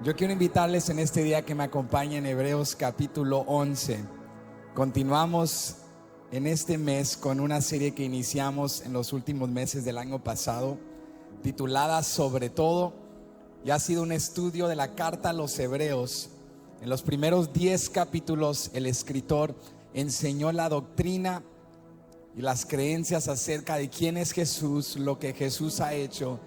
Yo quiero invitarles en este día que me acompañen en Hebreos capítulo 11. Continuamos en este mes con una serie que iniciamos en los últimos meses del año pasado, titulada Sobre todo, y ha sido un estudio de la carta a los Hebreos. En los primeros 10 capítulos el escritor enseñó la doctrina y las creencias acerca de quién es Jesús, lo que Jesús ha hecho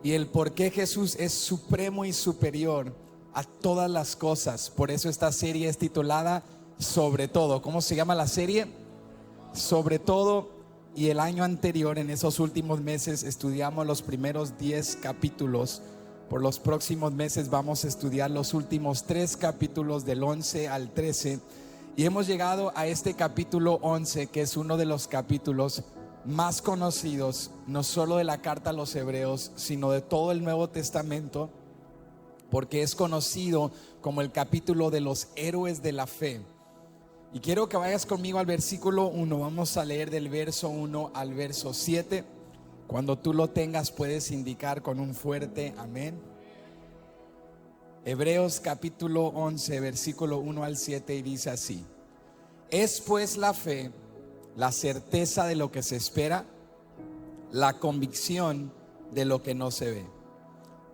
y el por qué Jesús es supremo y superior a todas las cosas. Por eso esta serie es titulada Sobre todo. ¿Cómo se llama la serie? Sobre todo. Y el año anterior, en esos últimos meses, estudiamos los primeros 10 capítulos. Por los próximos meses vamos a estudiar los últimos 3 capítulos del 11 al 13. Y hemos llegado a este capítulo 11, que es uno de los capítulos más conocidos, no solo de la carta a los Hebreos, sino de todo el Nuevo Testamento, porque es conocido como el capítulo de los héroes de la fe. Y quiero que vayas conmigo al versículo 1. Vamos a leer del verso 1 al verso 7. Cuando tú lo tengas puedes indicar con un fuerte amén. Hebreos capítulo 11, versículo 1 al 7, y dice así: Es pues la fe, la certeza de lo que se espera, la convicción de lo que no se ve,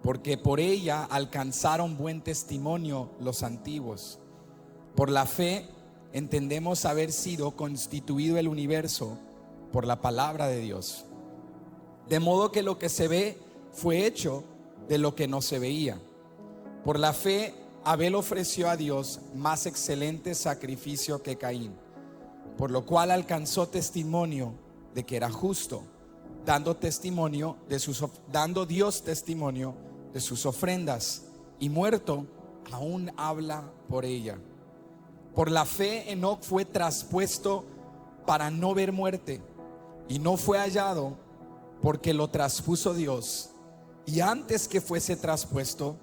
porque por ella alcanzaron buen testimonio los antiguos. Por la fe entendemos haber sido constituido el universo por la palabra de Dios, de modo que lo que se ve fue hecho de lo que no se veía. Por la fe Abel ofreció a Dios más excelente sacrificio que Caín, por lo cual alcanzó testimonio de que era justo, dando Dios testimonio de sus ofrendas, y muerto aún habla por ella. Por la fe Enoc fue traspuesto para no ver muerte, y no fue hallado porque lo traspuso Dios, y antes que fuese traspuesto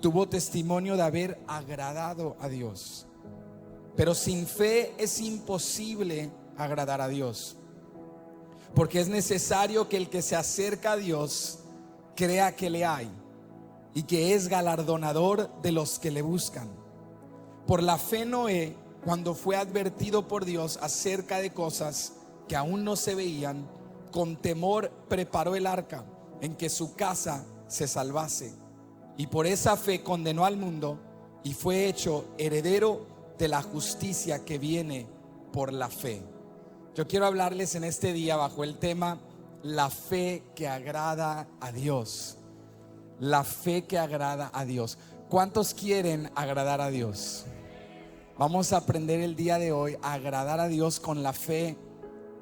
tuvo testimonio de haber agradado a Dios. Pero sin fe es imposible agradar a Dios, porque es necesario que el que se acerca a Dios crea que le hay y que es galardonador de los que le buscan. Por la fe Noé, cuando fue advertido por Dios acerca de cosas que aún no se veían, con temor preparó el arca en que su casa se salvase, y por esa fe condenó al mundo y fue hecho heredero de la justicia que viene por la fe. Yo quiero hablarles en este día bajo el tema la fe que agrada a Dios. La fe que agrada a Dios. ¿Cuántos quieren agradar a Dios? Vamos a aprender el día de hoy a agradar a Dios con la fe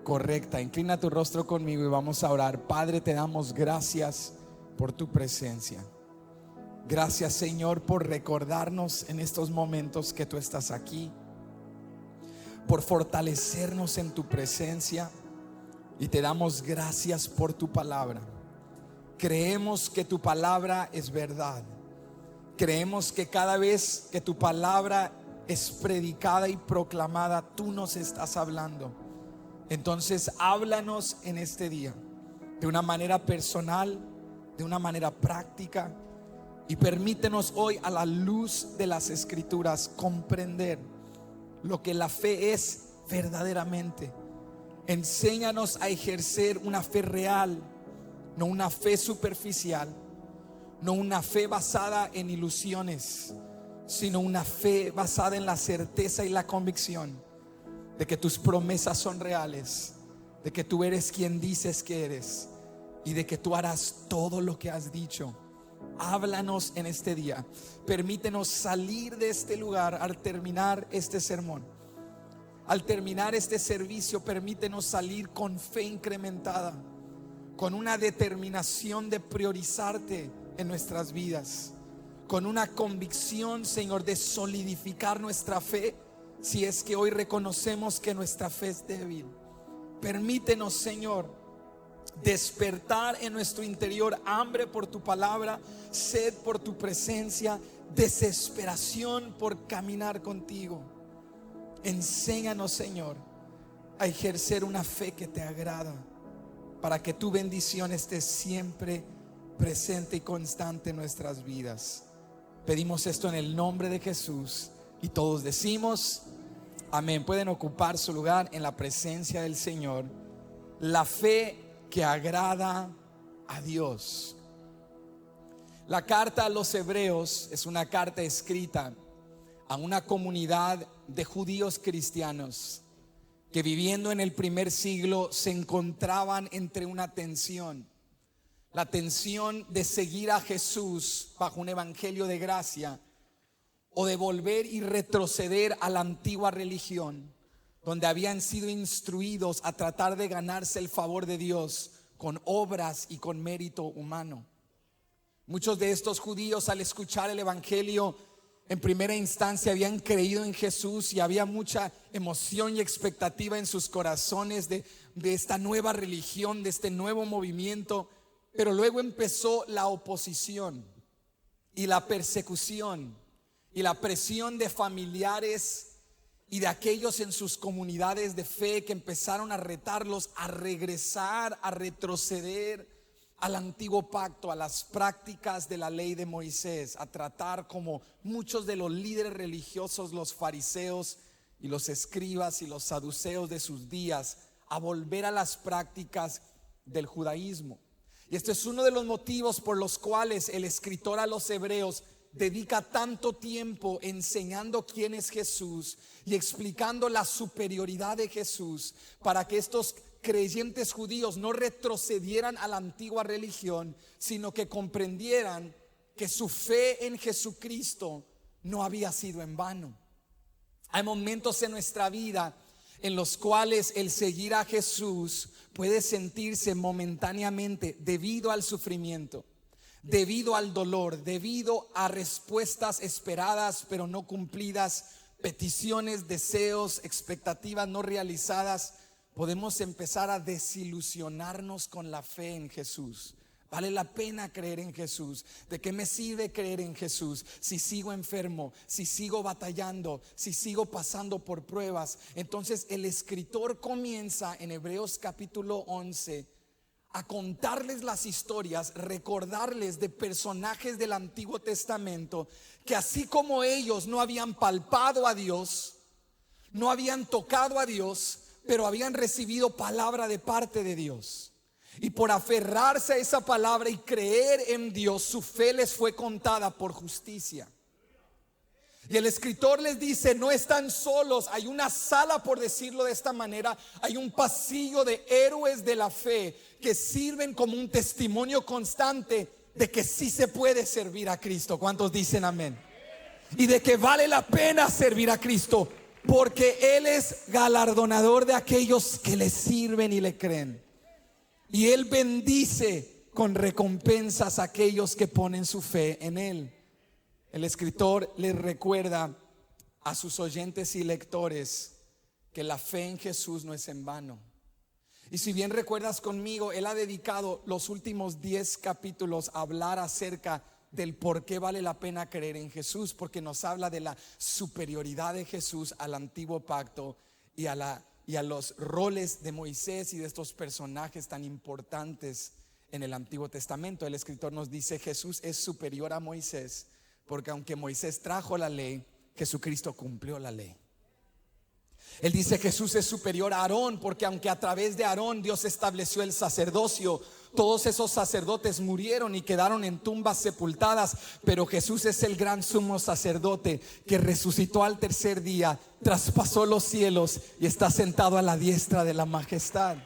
correcta. Inclina tu rostro conmigo y vamos a orar. Padre, te damos gracias por tu presencia. Gracias, Señor, por recordarnos en estos momentos que tú estás aquí, por fortalecernos en tu presencia, y te damos gracias por tu palabra. Creemos que tu palabra es verdad. Creemos que cada vez que tu palabra es predicada y proclamada, tú nos estás hablando. Entonces háblanos en este día de una manera personal, de una manera práctica, y permítenos hoy, a la luz de las Escrituras, comprender lo que la fe es verdaderamente. Enséñanos a ejercer una fe real, no una fe superficial, no una fe basada en ilusiones, sino una fe basada en la certeza y la convicción de que tus promesas son reales, de que tú eres quien dices que eres y de que tú harás todo lo que has dicho. Háblanos en este día. Permítenos salir de este lugar al terminar este sermón, al terminar este servicio. Permítenos salir con fe incrementada, con una determinación de priorizarte en nuestras vidas, con una convicción, Señor, de solidificar nuestra fe si es que hoy reconocemos que nuestra fe es débil. Permítenos, Señor, despertar en nuestro interior hambre por tu palabra, sed por tu presencia, desesperación por caminar contigo. Enséñanos, Señor, a ejercer una fe que te agrada, para que tu bendición esté siempre presente y constante en nuestras vidas. Pedimos esto en el nombre de Jesús y todos decimos amén. Pueden ocupar su lugar en la presencia del Señor. La fe que agrada a Dios. La carta a los Hebreos es una carta escrita a una comunidad de judíos cristianos que, viviendo en el primer siglo, se encontraban entre una tensión. La tensión de seguir a Jesús bajo un evangelio de gracia, o de volver y retroceder a la antigua religión, donde habían sido instruidos a tratar de ganarse el favor de Dios con obras y con mérito humano. Muchos de estos judíos, al escuchar el evangelio, en primera instancia habían creído en Jesús, y había mucha emoción y expectativa en sus corazones de esta nueva religión, de este nuevo movimiento. Pero luego empezó la oposición y la persecución y la presión de familiares y de aquellos en sus comunidades de fe, que empezaron a retarlos a regresar, a retroceder al antiguo pacto, a las prácticas de la ley de Moisés, a tratar como muchos de los líderes religiosos, los fariseos y los escribas y los saduceos de sus días, a volver a las prácticas del judaísmo. Y este es uno de los motivos por los cuales el escritor a los Hebreos dedica tanto tiempo enseñando quién es Jesús y explicando la superioridad de Jesús, para que estos creyentes judíos no retrocedieran a la antigua religión, sino que comprendieran que su fe en Jesucristo no había sido en vano. Hay momentos en nuestra vida en los cuales el seguir a Jesús puede sentirse momentáneamente, debido al sufrimiento, debido al dolor, debido a respuestas esperadas pero no cumplidas, peticiones, deseos, expectativas no realizadas. Podemos empezar a desilusionarnos con la fe en Jesús. ¿Vale la pena creer en Jesús? ¿De qué me sirve creer en Jesús si sigo enfermo, si sigo batallando, si sigo pasando por pruebas? Entonces el escritor comienza en Hebreos capítulo 11 a contarles las historias, recordarles de personajes del Antiguo Testamento que, así como ellos, no habían palpado a Dios, no habían tocado a Dios, pero habían recibido palabra de parte de Dios. Y por aferrarse a esa palabra y creer en Dios, su fe les fue contada por justicia. Y el escritor les dice: no están solos. Hay una sala, por decirlo de esta manera, hay un pasillo de héroes de la fe que sirven como un testimonio constante de que sí se puede servir a Cristo. ¿Cuántos dicen amén? Y de que vale la pena servir a Cristo, porque Él es galardonador de aquellos que le sirven y le creen. Y Él bendice con recompensas a aquellos que ponen su fe en Él. El escritor les recuerda a sus oyentes y lectores que la fe en Jesús no es en vano. Y si bien recuerdas conmigo, Él ha dedicado los últimos 10 capítulos a hablar acerca del por qué vale la pena creer en Jesús, porque nos habla de la superioridad de Jesús al antiguo pacto y a los roles de Moisés y de estos personajes tan importantes en el Antiguo Testamento. El escritor nos dice: Jesús es superior a Moisés, porque aunque Moisés trajo la ley, Jesucristo cumplió la ley. Él dice: Jesús es superior a Aarón, porque aunque a través de Aarón Dios estableció el sacerdocio, todos esos sacerdotes murieron y quedaron en tumbas sepultadas, pero Jesús es el gran sumo sacerdote que resucitó al tercer día, traspasó los cielos y está sentado a la diestra de la majestad.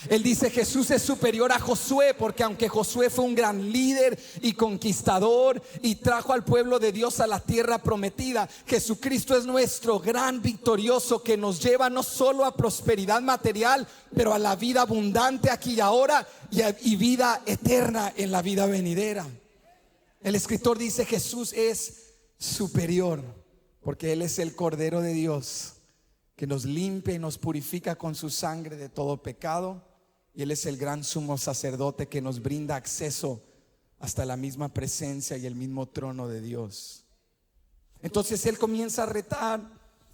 Él dice: Jesús es superior a Josué, porque aunque Josué fue un gran líder y conquistador y trajo al pueblo de Dios a la tierra prometida, Jesucristo es nuestro gran victorioso, que nos lleva no solo a prosperidad material, pero a la vida abundante aquí y ahora, y vida eterna en la vida venidera. El escritor dice: Jesús es superior, porque Él es el Cordero de Dios, que nos limpia y nos purifica con su sangre de todo pecado. Y Él es el gran sumo sacerdote que nos brinda acceso hasta la misma presencia y el mismo trono de Dios. Entonces Él comienza a retar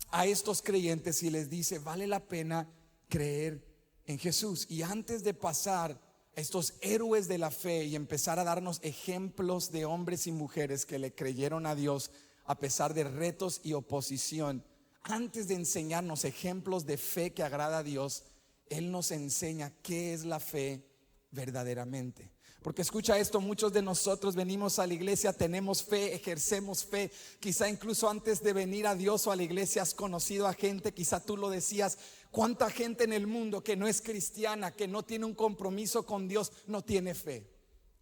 a estos creyentes y les dice: vale la pena creer en Jesús. Y antes de pasar estos héroes de la fe y empezar a darnos ejemplos de hombres y mujeres que le creyeron a Dios a pesar de retos y oposición. Antes de enseñarnos ejemplos de fe que agrada a Dios, Él nos enseña qué es la fe verdaderamente. Porque escucha esto, muchos de nosotros venimos a la iglesia, tenemos fe, ejercemos fe. Quizá incluso antes de venir a Dios o a la iglesia has conocido a gente, quizá tú lo decías, cuánta gente en el mundo que no es cristiana, que no tiene un compromiso con Dios, no tiene fe.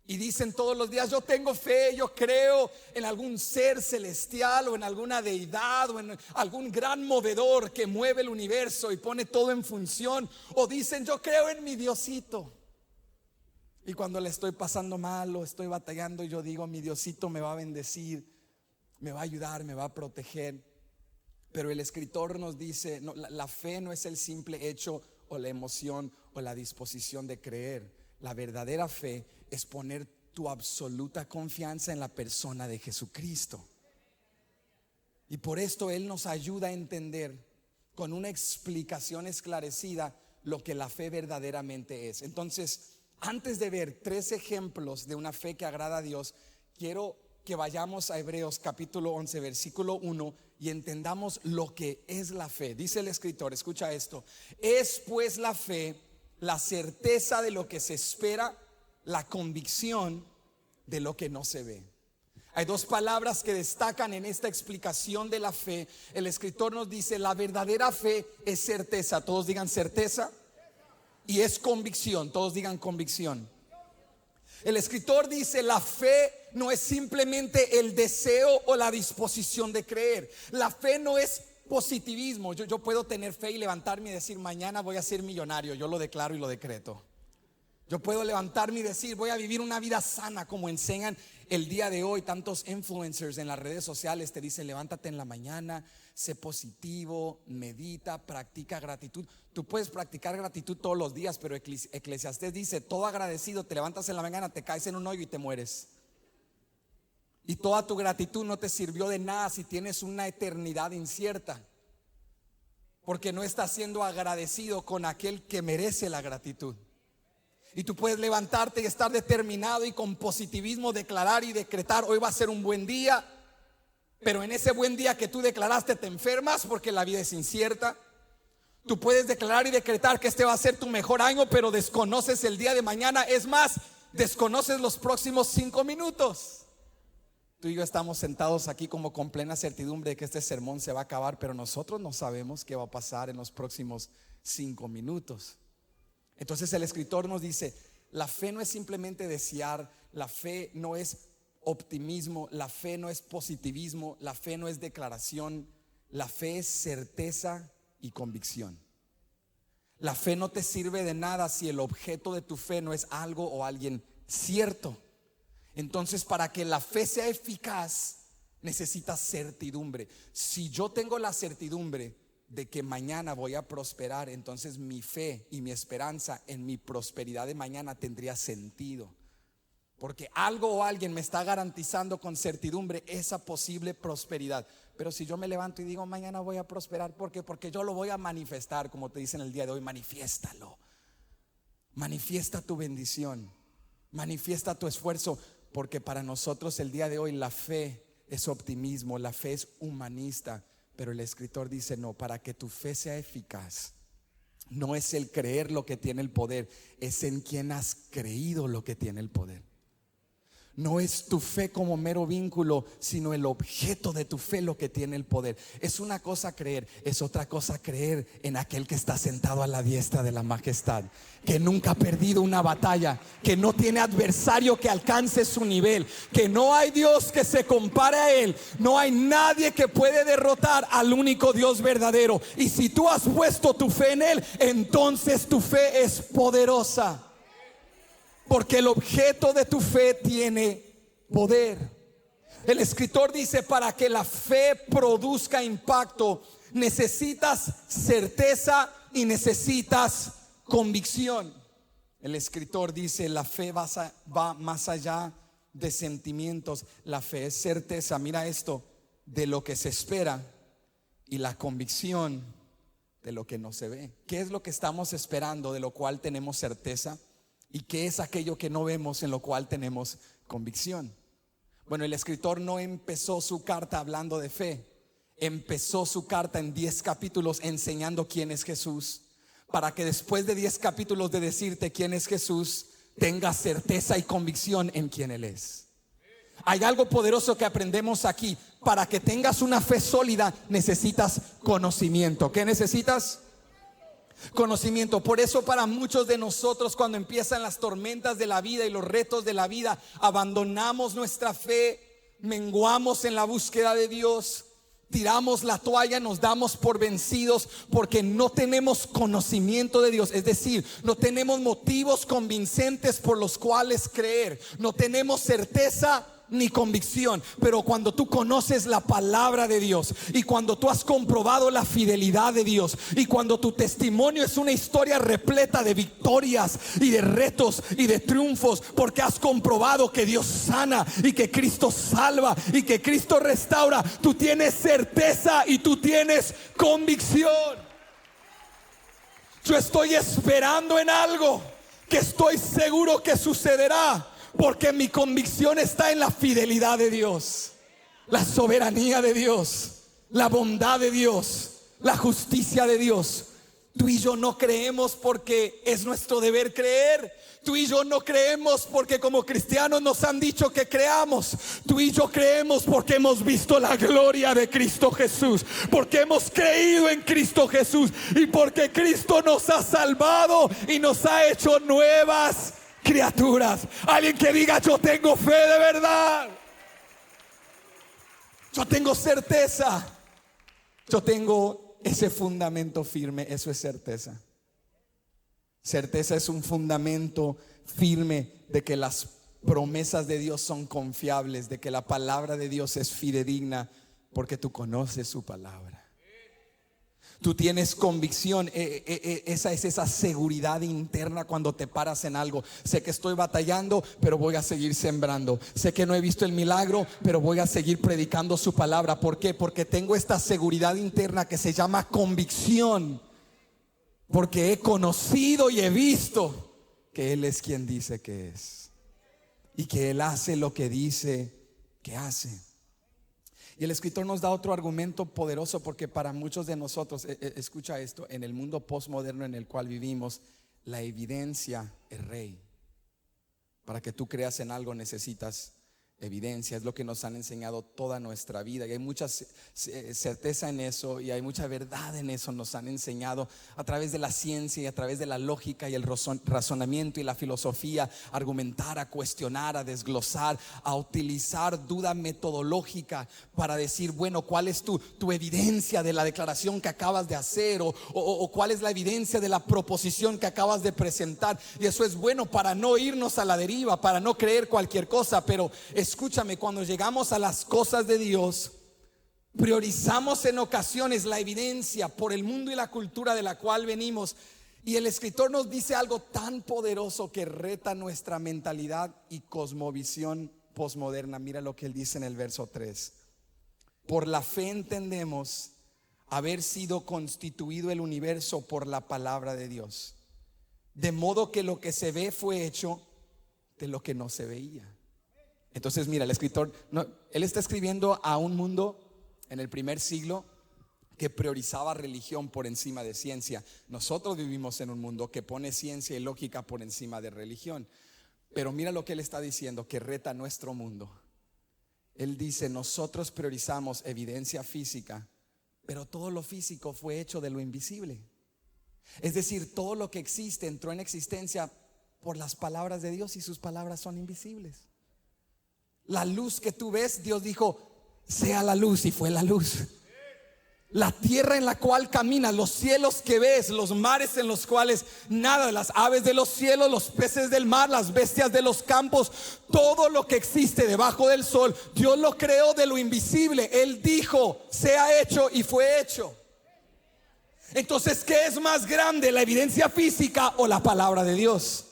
Y dicen todos los días, yo tengo fe, yo creo en algún ser celestial o en alguna deidad o en algún gran movedor que mueve el universo y pone todo en función. O dicen, yo creo en mi Diosito. Y cuando le estoy pasando mal o estoy batallando, yo digo, mi Diosito me va a bendecir, me va a ayudar, me va a proteger. Pero el escritor nos dice, no, la fe no es el simple hecho o la emoción o la disposición de creer. La verdadera fe es poner tu absoluta confianza en la persona de Jesucristo. Y por esto Él nos ayuda a entender con una explicación esclarecida lo que la fe verdaderamente es. Entonces, antes de ver 3 ejemplos de una fe que agrada a Dios, quiero que vayamos a Hebreos capítulo 11 versículo 1 y entendamos lo que es la fe. Dice el escritor, escucha esto: es pues la fe la certeza de lo que se espera, la convicción de lo que no se ve. Hay 2 palabras que destacan en esta explicación de la fe. El escritor nos dice, la verdadera fe es certeza. Todos digan certeza. Y es convicción, todos digan convicción. El escritor dice, la fe no es simplemente el deseo o la disposición de creer. La fe no es positivismo. Yo puedo tener fe y levantarme y decir, mañana voy a ser millonario. Yo lo declaro y lo decreto. Yo puedo levantarme y decir, voy a vivir una vida sana, como enseñan el día de hoy. Tantos influencers en las redes sociales te dicen, levántate en la mañana, sé positivo, medita, practica gratitud. Tú puedes practicar gratitud todos los días, pero Eclesiastés dice, todo agradecido, te levantas en la mañana, te caes en un hoyo y te mueres. Y toda tu gratitud no te sirvió de nada si tienes una eternidad incierta, porque no estás siendo agradecido con aquel que merece la gratitud. Y tú puedes levantarte y estar determinado y con positivismo declarar y decretar, hoy va a ser un buen día. Pero en ese buen día que tú declaraste te enfermas porque la vida es incierta. Tú puedes declarar y decretar que este va a ser tu mejor año, pero desconoces el día de mañana. Es más, desconoces los próximos 5 minutos. Tú y yo estamos sentados aquí como con plena certidumbre de que este sermón se va a acabar, pero nosotros no sabemos qué va a pasar en los próximos 5 minutos. Entonces el escritor nos dice, la fe no es simplemente desear, la fe no es optimismo, la fe no es positivismo, la fe no es declaración, la fe es certeza y convicción. La fe no te sirve de nada si el objeto de tu fe no es algo o alguien cierto. Entonces, para que la fe sea eficaz, necesitas certidumbre. Si yo tengo la certidumbre de que mañana voy a prosperar, entonces mi fe y mi esperanza en mi prosperidad de mañana tendría sentido. Porque algo o alguien me está garantizando con certidumbre esa posible prosperidad. Pero si yo me levanto y digo mañana voy a prosperar, ¿por qué? Porque yo lo voy a manifestar, como te dicen el día de hoy, manifiéstalo. Manifiesta tu bendición, manifiesta tu esfuerzo, porque para nosotros el día de hoy la fe es optimismo, la fe es humanista. Pero el escritor dice, no, para que tu fe sea eficaz, no es el creer lo que tiene el poder, es en quien has creído lo que tiene el poder. No es tu fe como mero vínculo, sino el objeto de tu fe lo que tiene el poder. Es una cosa creer, es otra cosa creer en aquel que está sentado a la diestra de la majestad, que nunca ha perdido una batalla, que no tiene adversario que alcance su nivel, que no hay Dios que se compare a él, no hay nadie que puede derrotar al único Dios verdadero. Y si tú has puesto tu fe en él, entonces tu fe es poderosa. Porque el objeto de tu fe tiene poder. El escritor dice, para que la fe produzca impacto, necesitas certeza y necesitas convicción. El escritor dice, la fe va más allá de sentimientos. La fe es certeza, mira esto, de lo que se espera, y la convicción de lo que no se ve. ¿Qué es lo que estamos esperando, de lo cual tenemos certeza? ¿Y qué es aquello que no vemos en lo cual tenemos convicción? Bueno, el escritor no empezó su carta hablando de fe. Empezó su carta en 10 capítulos enseñando quién es Jesús, para que después de 10 capítulos de decirte quién es Jesús, tengas certeza y convicción en quién Él es. Hay algo poderoso que aprendemos aquí. Para que tengas una fe sólida necesitas conocimiento. ¿Qué necesitas? Conocimiento. Por eso para muchos de nosotros, cuando empiezan las tormentas de la vida y los retos de la vida, abandonamos nuestra fe, menguamos en la búsqueda de Dios, tiramos la toalla, nos damos por vencidos porque no tenemos conocimiento de Dios. Es decir, no tenemos motivos convincentes por los cuales creer, no tenemos certeza ni convicción. Pero cuando tú conoces la palabra de Dios, y cuando tú has comprobado la fidelidad de Dios, y cuando tu testimonio es una historia repleta de victorias y de retos y de triunfos, porque has comprobado que Dios sana y que Cristo salva y que Cristo restaura, tú tienes certeza y tú tienes convicción. Yo estoy esperando en algo que estoy seguro que sucederá, porque mi convicción está en la fidelidad de Dios, la soberanía de Dios, la bondad de Dios, la justicia de Dios. Tú y yo no creemos porque es nuestro deber creer. Tú y yo no creemos porque como cristianos nos han dicho que creamos. Tú y yo creemos porque hemos visto la gloria de Cristo Jesús, porque hemos creído en Cristo Jesús y porque Cristo nos ha salvado y nos ha hecho nuevas criaturas. Alguien que diga: yo tengo fe de verdad, yo tengo certeza, yo tengo ese fundamento firme. Eso es certeza. Certeza es un fundamento firme de que las promesas de Dios son confiables, de que la palabra de Dios es fidedigna, porque tú conoces su palabra. Tú tienes convicción. Esa es esa seguridad interna cuando te paras en algo. Sé que estoy batallando, pero voy a seguir sembrando. Sé que no he visto el milagro, pero voy a seguir predicando su palabra. ¿Por qué? Porque tengo esta seguridad interna que se llama convicción. Porque he conocido y he visto que Él es quien dice que es, y que Él hace lo que dice que hace. Y el escritor nos da otro argumento poderoso, porque para muchos de nosotros, escucha esto, en el mundo postmoderno en el cual vivimos, la evidencia es rey. Para que tú creas en algo necesitas evidencia. Es lo que nos han enseñado toda nuestra vida, y hay mucha certeza en eso, y hay mucha verdad en eso. Nos han enseñado a través de la ciencia y a través de la lógica y el razonamiento y la filosofía, a argumentar, a cuestionar, a desglosar, a utilizar duda metodológica para decir, bueno, ¿cuál es tu evidencia de la declaración que acabas de hacer? O ¿cuál es la evidencia de la proposición que acabas de presentar? Y eso es bueno para no irnos a la deriva, para no creer cualquier cosa. Pero escúchame, cuando llegamos a las cosas de Dios, priorizamos en ocasiones la evidencia por el mundo y la cultura de la cual venimos. Y el escritor nos dice algo tan poderoso que reta nuestra mentalidad y cosmovisión posmoderna. Mira lo que él dice en el verso 3. Por la fe entendemos haber sido constituido el universo por la palabra de Dios, de modo que lo que se ve fue hecho de lo que no se veía. Entonces mira, el escritor él está escribiendo a un mundo en el primer siglo que priorizaba religión por encima de ciencia. Nosotros vivimos en un mundo que pone ciencia y lógica por encima de religión. Pero mira lo que él está diciendo, que reta nuestro mundo. Él dice: nosotros priorizamos evidencia física, pero todo lo físico fue hecho de lo invisible. Es decir, todo lo que existe entró en existencia por las palabras de Dios, y sus palabras son invisibles. La luz que tú ves, Dios dijo: sea la luz, y fue la luz. La tierra en la cual caminas, los cielos que ves, los mares en los cuales nadas, las aves de los cielos, los peces del mar, las bestias de los campos, todo lo que existe debajo del sol, Dios lo creó de lo invisible. Él dijo: sea hecho, y fue hecho. Entonces, ¿qué es más grande, la evidencia física o la palabra de Dios?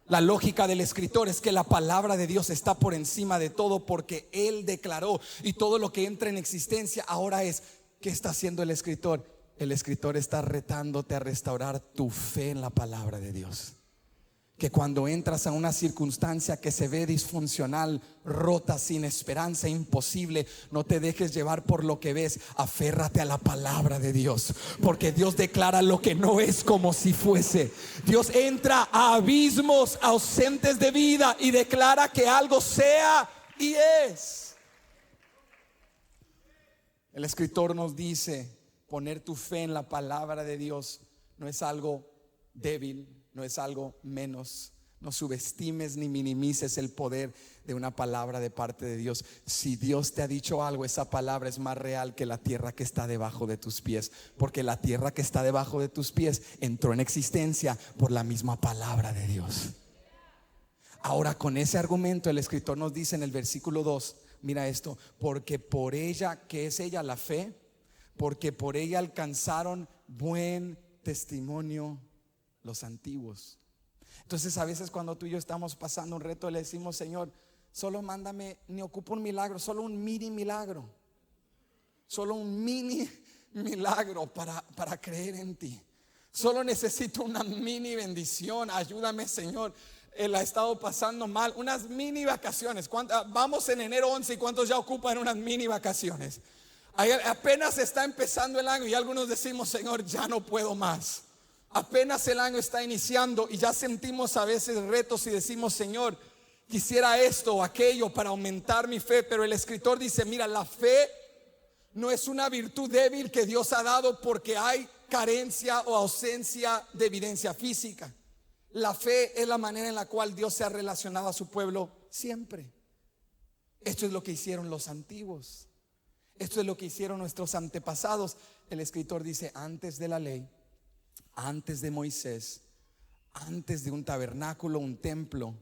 La lógica del escritor es que la palabra de Dios está por encima de todo, porque Él declaró, y todo lo que entra en existencia ahora es. ¿Qué está haciendo el escritor? El escritor está retándote a restaurar tu fe en la palabra de Dios. que cuando entras a una circunstancia que se ve disfuncional, rota, sin esperanza, imposible, no te dejes llevar por lo que ves. Aférrate a la palabra de Dios, porque Dios declara lo que no es como si fuese. Dios entra a abismos ausentes de vida y declara que algo sea y es. El escritor nos dice: poner tu fe en la palabra de Dios no es algo débil, no es algo menos. No subestimes ni minimices el poder de una palabra de parte de Dios. Si Dios te ha dicho algo, esa palabra es más real que la tierra que está debajo de tus pies, porque la tierra que está debajo de tus pies entró en existencia por la misma palabra de Dios. Ahora, con ese argumento, el escritor nos dice en el versículo 2, mira esto: porque por ella, ¿qué es ella? La fe. Porque por ella alcanzaron buen testimonio los antiguos. Entonces, a veces cuando tú y yo estamos pasando un reto, le decimos: Señor, solo mándame, ni ocupo un milagro, solo un mini milagro, solo un mini milagro para creer en ti. Solo necesito una mini bendición. Ayúdame, Señor. Él ha estado pasando mal. Unas mini vacaciones. Vamos en enero 11 y ¿cuántos ya ocupan unas mini vacaciones? Apenas está empezando el año y algunos decimos: Señor, ya no puedo más. Apenas el año está iniciando y ya sentimos a veces retos y decimos: Señor, quisiera esto o aquello para aumentar mi fe. Pero el escritor dice: mira, la fe no es una virtud débil que Dios ha dado porque hay carencia o ausencia de evidencia física. La fe es la manera en la cual Dios se ha relacionado a su pueblo siempre. Esto es lo que hicieron los antiguos. Esto es lo que hicieron nuestros antepasados. El escritor dice: antes de la ley, antes de Moisés, antes de un tabernáculo, un templo,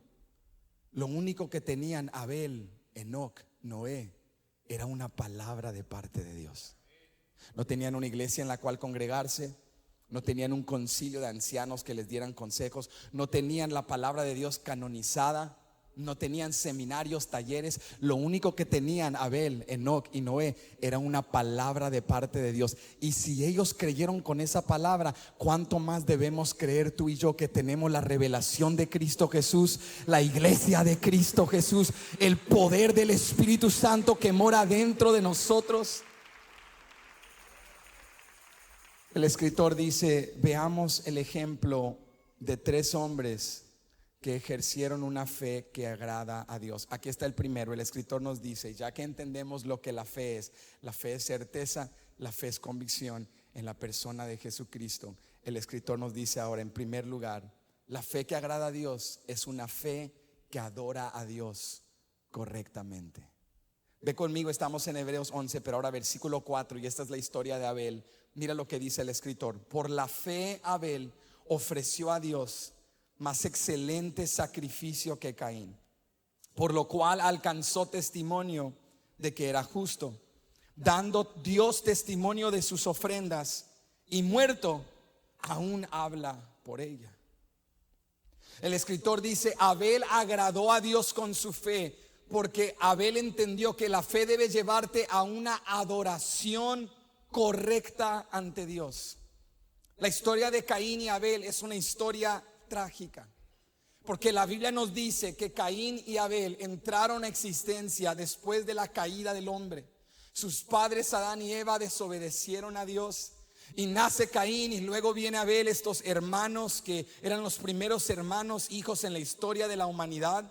lo único que tenían Abel, Enoc, Noé, era una palabra de parte de Dios. No tenían una iglesia en la cual congregarse, no tenían un concilio de ancianos que les dieran consejos, no tenían la palabra de Dios canonizada, no tenían seminarios, talleres. Lo único que tenían Abel, Enoc y Noé era una palabra de parte de Dios. Y si ellos creyeron con esa palabra, ¿cuánto más debemos creer tú y yo, que tenemos la revelación de Cristo Jesús, la iglesia de Cristo Jesús, el poder del Espíritu Santo que mora dentro de nosotros? El escritor dice: veamos el ejemplo de 3 hombres que ejercieron una fe que agrada a Dios. Aquí está el primero. El escritor nos dice: ya que entendemos lo que la fe es certeza, la fe es convicción en la persona de Jesucristo. El escritor nos dice ahora, en primer lugar, la fe que agrada a Dios es una fe que adora a Dios correctamente. Ve conmigo, estamos en Hebreos 11, pero ahora versículo 4, y esta es la historia de Abel. Mira lo que dice el escritor: por la fe Abel ofreció a Dios más excelente sacrificio que Caín, por lo cual alcanzó testimonio de que era justo, dando Dios testimonio de sus ofrendas, y muerto aún habla por ella. El escritor dice: Abel agradó a Dios con su fe, porque Abel entendió que la fe debe llevarte a una adoración correcta ante Dios. La historia de Caín y Abel es una historia trágica, porque la Biblia nos dice que Caín y Abel entraron a existencia después de la caída del hombre. Sus padres Adán y Eva desobedecieron a Dios y nace Caín, y luego viene Abel, estos hermanos que eran los primeros hermanos, hijos en la historia de la humanidad.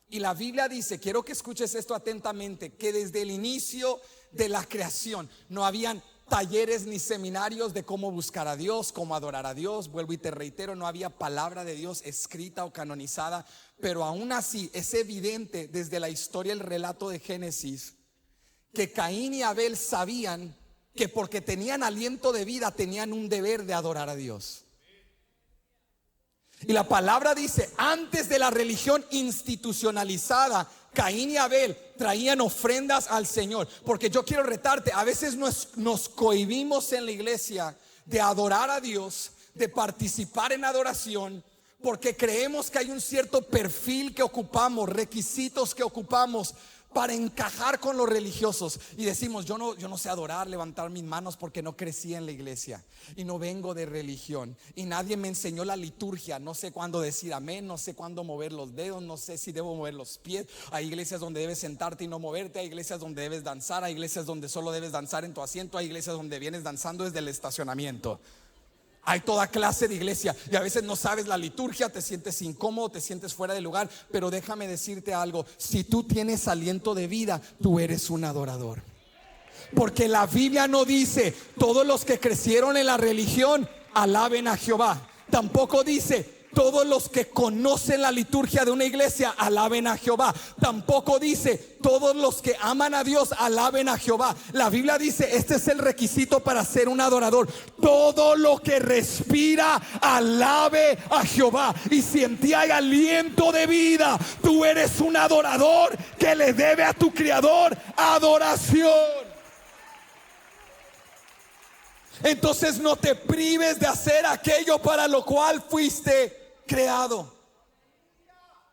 Y la Biblia dice, quiero que escuches esto atentamente, que desde el inicio de la creación no habían talleres ni seminarios de cómo buscar a Dios, cómo adorar a Dios. Vuelvo y te reitero, no había palabra de Dios escrita o canonizada, pero aún así es evidente desde la historia, el relato de Génesis, que Caín y Abel sabían que porque tenían aliento de vida tenían un deber de adorar a Dios. Y la palabra dice, antes de la religión institucionalizada, Caín y Abel traían ofrendas al Señor. Porque yo quiero retarte, a veces nos cohibimos en la iglesia de adorar a Dios, de participar en adoración, porque creemos que hay un cierto perfil que ocupamos, requisitos que ocupamos para encajar con los religiosos y decimos, yo no sé adorar, levantar mis manos porque no crecí en la iglesia y no vengo de religión y nadie me enseñó la liturgia, no sé cuándo decir amén, no sé cuándo mover los dedos, no sé si debo mover los pies. Hay iglesias donde debes sentarte y no moverte, hay iglesias donde debes danzar, hay iglesias donde solo debes danzar en tu asiento, hay iglesias donde vienes danzando desde el estacionamiento. Hay toda clase de iglesia y a veces no sabes la liturgia, te sientes incómodo, te sientes fuera de lugar. Pero déjame decirte algo, si tú tienes aliento de vida, tú eres un adorador. Porque la Biblia no dice, todos los que crecieron en la religión, alaben a Jehová. Tampoco dice, todos los que conocen la liturgia de una iglesia, alaben a Jehová. Tampoco dice, todos los que aman a Dios, alaben a Jehová. La Biblia dice, este es el requisito para ser un adorador: todo lo que respira, alabe a Jehová. Y si en ti hay aliento de vida, tú eres un adorador que le debe a tu Creador adoración. Entonces no te prives de hacer aquello para lo cual fuiste creado.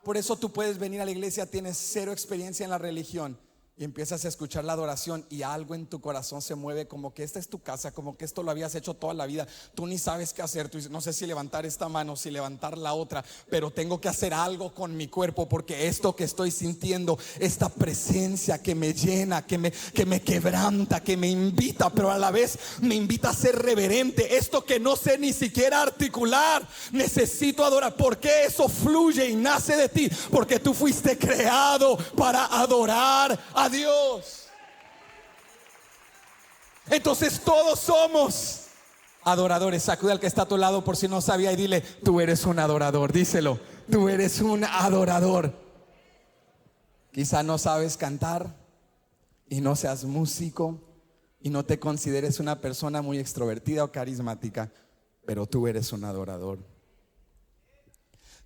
Por eso tú puedes venir a la iglesia, tienes cero experiencia en la religión y empiezas a escuchar la adoración y algo en tu corazón se mueve, como que esta es tu casa, como que esto lo habías hecho toda la vida. Tú ni sabes qué hacer, tú dices, no sé si levantar esta mano, si levantar la otra, pero tengo que hacer algo con mi cuerpo, porque esto que estoy sintiendo, esta presencia que me llena, que me quebranta, que me invita, pero a la vez me invita a ser reverente. Esto que no sé ni siquiera articular, necesito adorar. Porque eso fluye y nace de ti, porque tú fuiste creado para adorar a Dios. Entonces todos somos adoradores. Sacude al que está a tu lado por si no sabía y dile, tú eres un adorador. Díselo, tú eres un adorador. Quizá no sabes cantar y no seas músico y no te consideres una persona muy extrovertida o carismática, pero tú eres un adorador.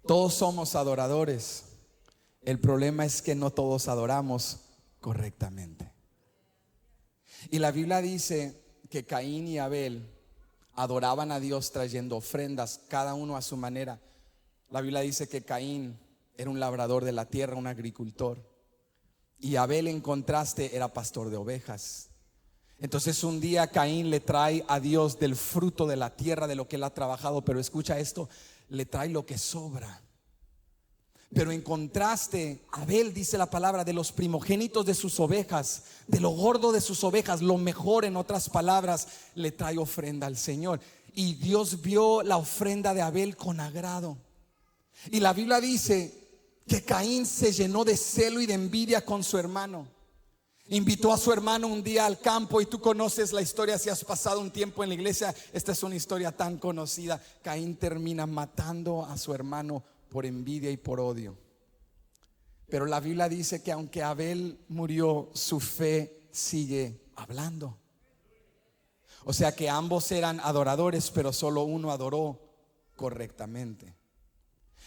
Todos somos adoradores. El problema es que no todos adoramos correctamente. Y la Biblia dice que Caín y Abel adoraban a Dios trayendo ofrendas, cada uno a su manera. La Biblia dice que Caín era un labrador de la tierra, un agricultor, y Abel, en contraste, era pastor de ovejas. Entonces un día Caín le trae a Dios del fruto de la tierra, de lo que él ha trabajado, pero escucha esto, le trae lo que sobra. Pero en contraste, Abel, dice la palabra, de los primogénitos de sus ovejas, de lo gordo de sus ovejas, lo mejor, en otras palabras, le trae ofrenda al Señor. Y Dios vio la ofrenda de Abel con agrado. Y la Biblia dice que Caín se llenó de celo y de envidia con su hermano. Invitó a su hermano un día al campo, y tú conoces la historia si has pasado un tiempo en la iglesia. Esta es una historia tan conocida. Caín termina matando a su hermano por envidia y por odio. Pero la Biblia dice que aunque Abel murió, su fe sigue hablando. O sea que ambos eran adoradores, pero solo uno adoró correctamente.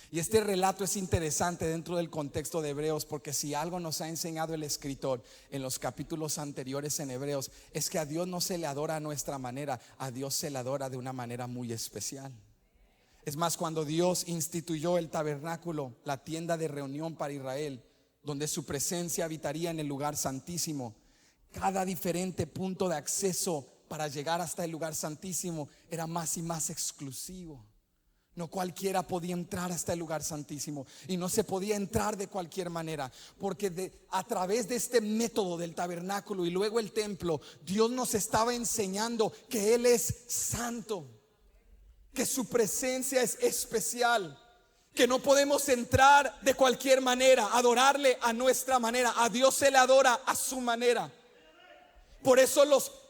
Y este relato es interesante dentro del contexto de Hebreos, porque si algo nos ha enseñado el escritor en los capítulos anteriores en Hebreos, es que a Dios no se le adora a nuestra manera, a Dios se le adora de una manera muy especial. Es más, cuando Dios instituyó el tabernáculo, la tienda de reunión para Israel, donde su presencia habitaría en el lugar santísimo, cada diferente punto de acceso para llegar hasta el lugar santísimo era más y más exclusivo. No cualquiera podía entrar hasta el lugar santísimo, y no se podía entrar de cualquier manera, porque a través de este método del tabernáculo y luego el templo, Dios nos estaba enseñando que Él es santo, que su presencia es especial, que no podemos entrar de cualquier manera, adorarle a nuestra manera. A Dios se le adora a su manera. Por eso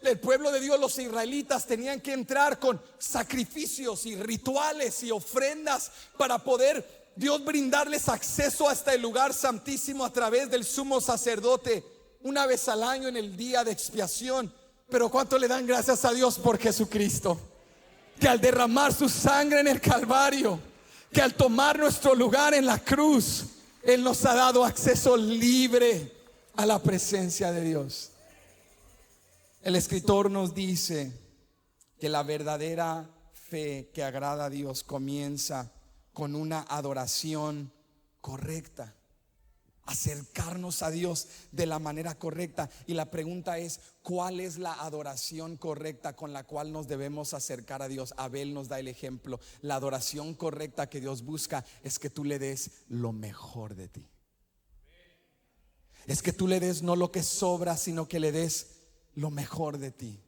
el pueblo de Dios, los israelitas, tenían que entrar con sacrificios y rituales y ofrendas para poder Dios brindarles acceso hasta el lugar santísimo a través del sumo sacerdote, una vez al año en el día de expiación. Pero ¿cuánto le dan gracias a Dios por Jesucristo? Que al derramar su sangre en el Calvario, que al tomar nuestro lugar en la cruz, Él nos ha dado acceso libre a la presencia de Dios. El escritor nos dice que la verdadera fe que agrada a Dios comienza con una adoración correcta. acercarnos a Dios de la manera correcta. Y la pregunta es, ¿cuál es la adoración correcta con la cual nos debemos acercar a Dios? Abel nos da el ejemplo. La adoración correcta que Dios busca es que tú le des lo mejor de ti. Es que tú le des no lo que sobra, sino que le des lo mejor de ti.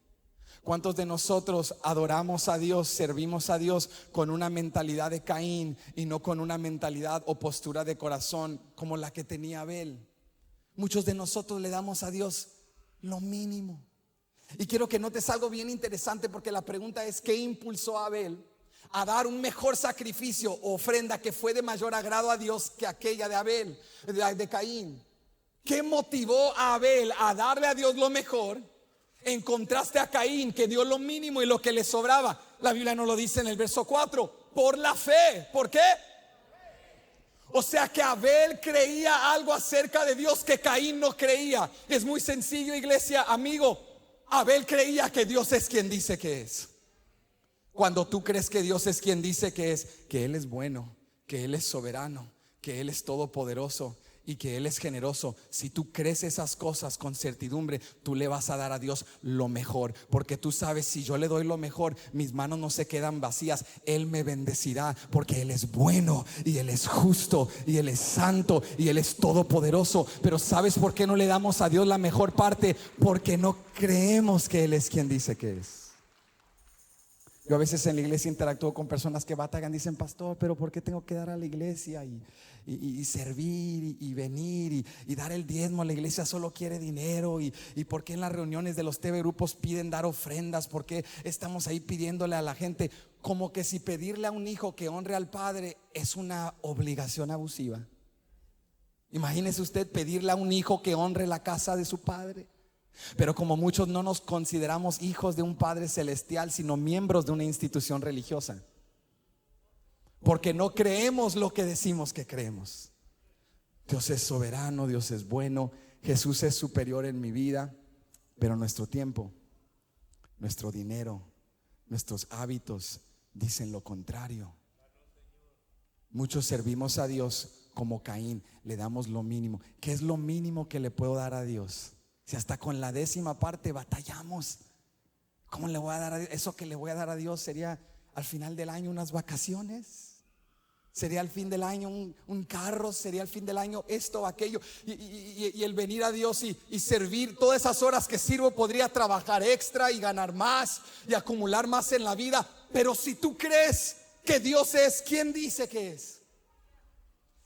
¿Cuántos de nosotros adoramos a Dios, servimos a Dios con una mentalidad de Caín y no con una mentalidad o postura de corazón como la que tenía Abel? Muchos de nosotros le damos a Dios lo mínimo. Y quiero que notes algo bien interesante, porque la pregunta es: ¿qué impulsó a Abel a dar un mejor sacrificio o ofrenda que fue de mayor agrado a Dios que aquella de Abel, de Caín? ¿Qué motivó a Abel a darle a Dios lo mejor, en contraste a Caín, que dio lo mínimo y lo que le sobraba? La Biblia nos lo dice en el verso 4: por la fe. ¿Por qué? O sea que Abel creía algo acerca de Dios que Caín no creía. Es muy sencillo, iglesia, amigo. Abel creía que Dios es quien dice que es. Cuando tú crees que Dios es quien dice que es, que Él es bueno, que Él es soberano, que Él es todopoderoso y que Él es generoso, si tú crees esas cosas con certidumbre, tú le vas a dar a Dios lo mejor, porque tú sabes: si yo le doy lo mejor, mis manos no se quedan vacías. Él me bendecirá, porque Él es bueno y Él es justo y Él es santo y Él es todopoderoso. Pero ¿sabes por qué no le damos a Dios la mejor parte? Porque no creemos que Él es quien dice que es. Yo a veces en la iglesia interactúo con personas que batallan, dicen: pastor, pero ¿por qué tengo que dar a la iglesia y servir y venir y dar el diezmo? La iglesia solo quiere dinero. Y ¿por qué en las reuniones de los TV grupos piden dar ofrendas? ¿Por qué estamos ahí pidiéndole a la gente? Como que si pedirle a un hijo que honre al padre es una obligación abusiva. Imagínese usted pedirle a un hijo que honre la casa de su padre. Pero como muchos no nos consideramos hijos de un Padre celestial, sino miembros de una institución religiosa, porque no creemos lo que decimos que creemos. Dios es soberano, Dios es bueno, Jesús es superior en mi vida. Pero nuestro tiempo, nuestro dinero, nuestros hábitos dicen lo contrario. Muchos servimos a Dios como Caín, le damos lo mínimo. ¿Qué es lo mínimo que le puedo dar a Dios? Si hasta con la 10ª parte batallamos, ¿cómo le voy a dar a Dios? Eso que le voy a dar a Dios sería al final del año unas vacaciones, sería al fin del año un carro, sería al fin del año esto o aquello. Y el venir a Dios y servir, todas esas horas que sirvo, podría trabajar extra y ganar más y acumular más en la vida. Pero si tú crees que Dios es quien dice que es,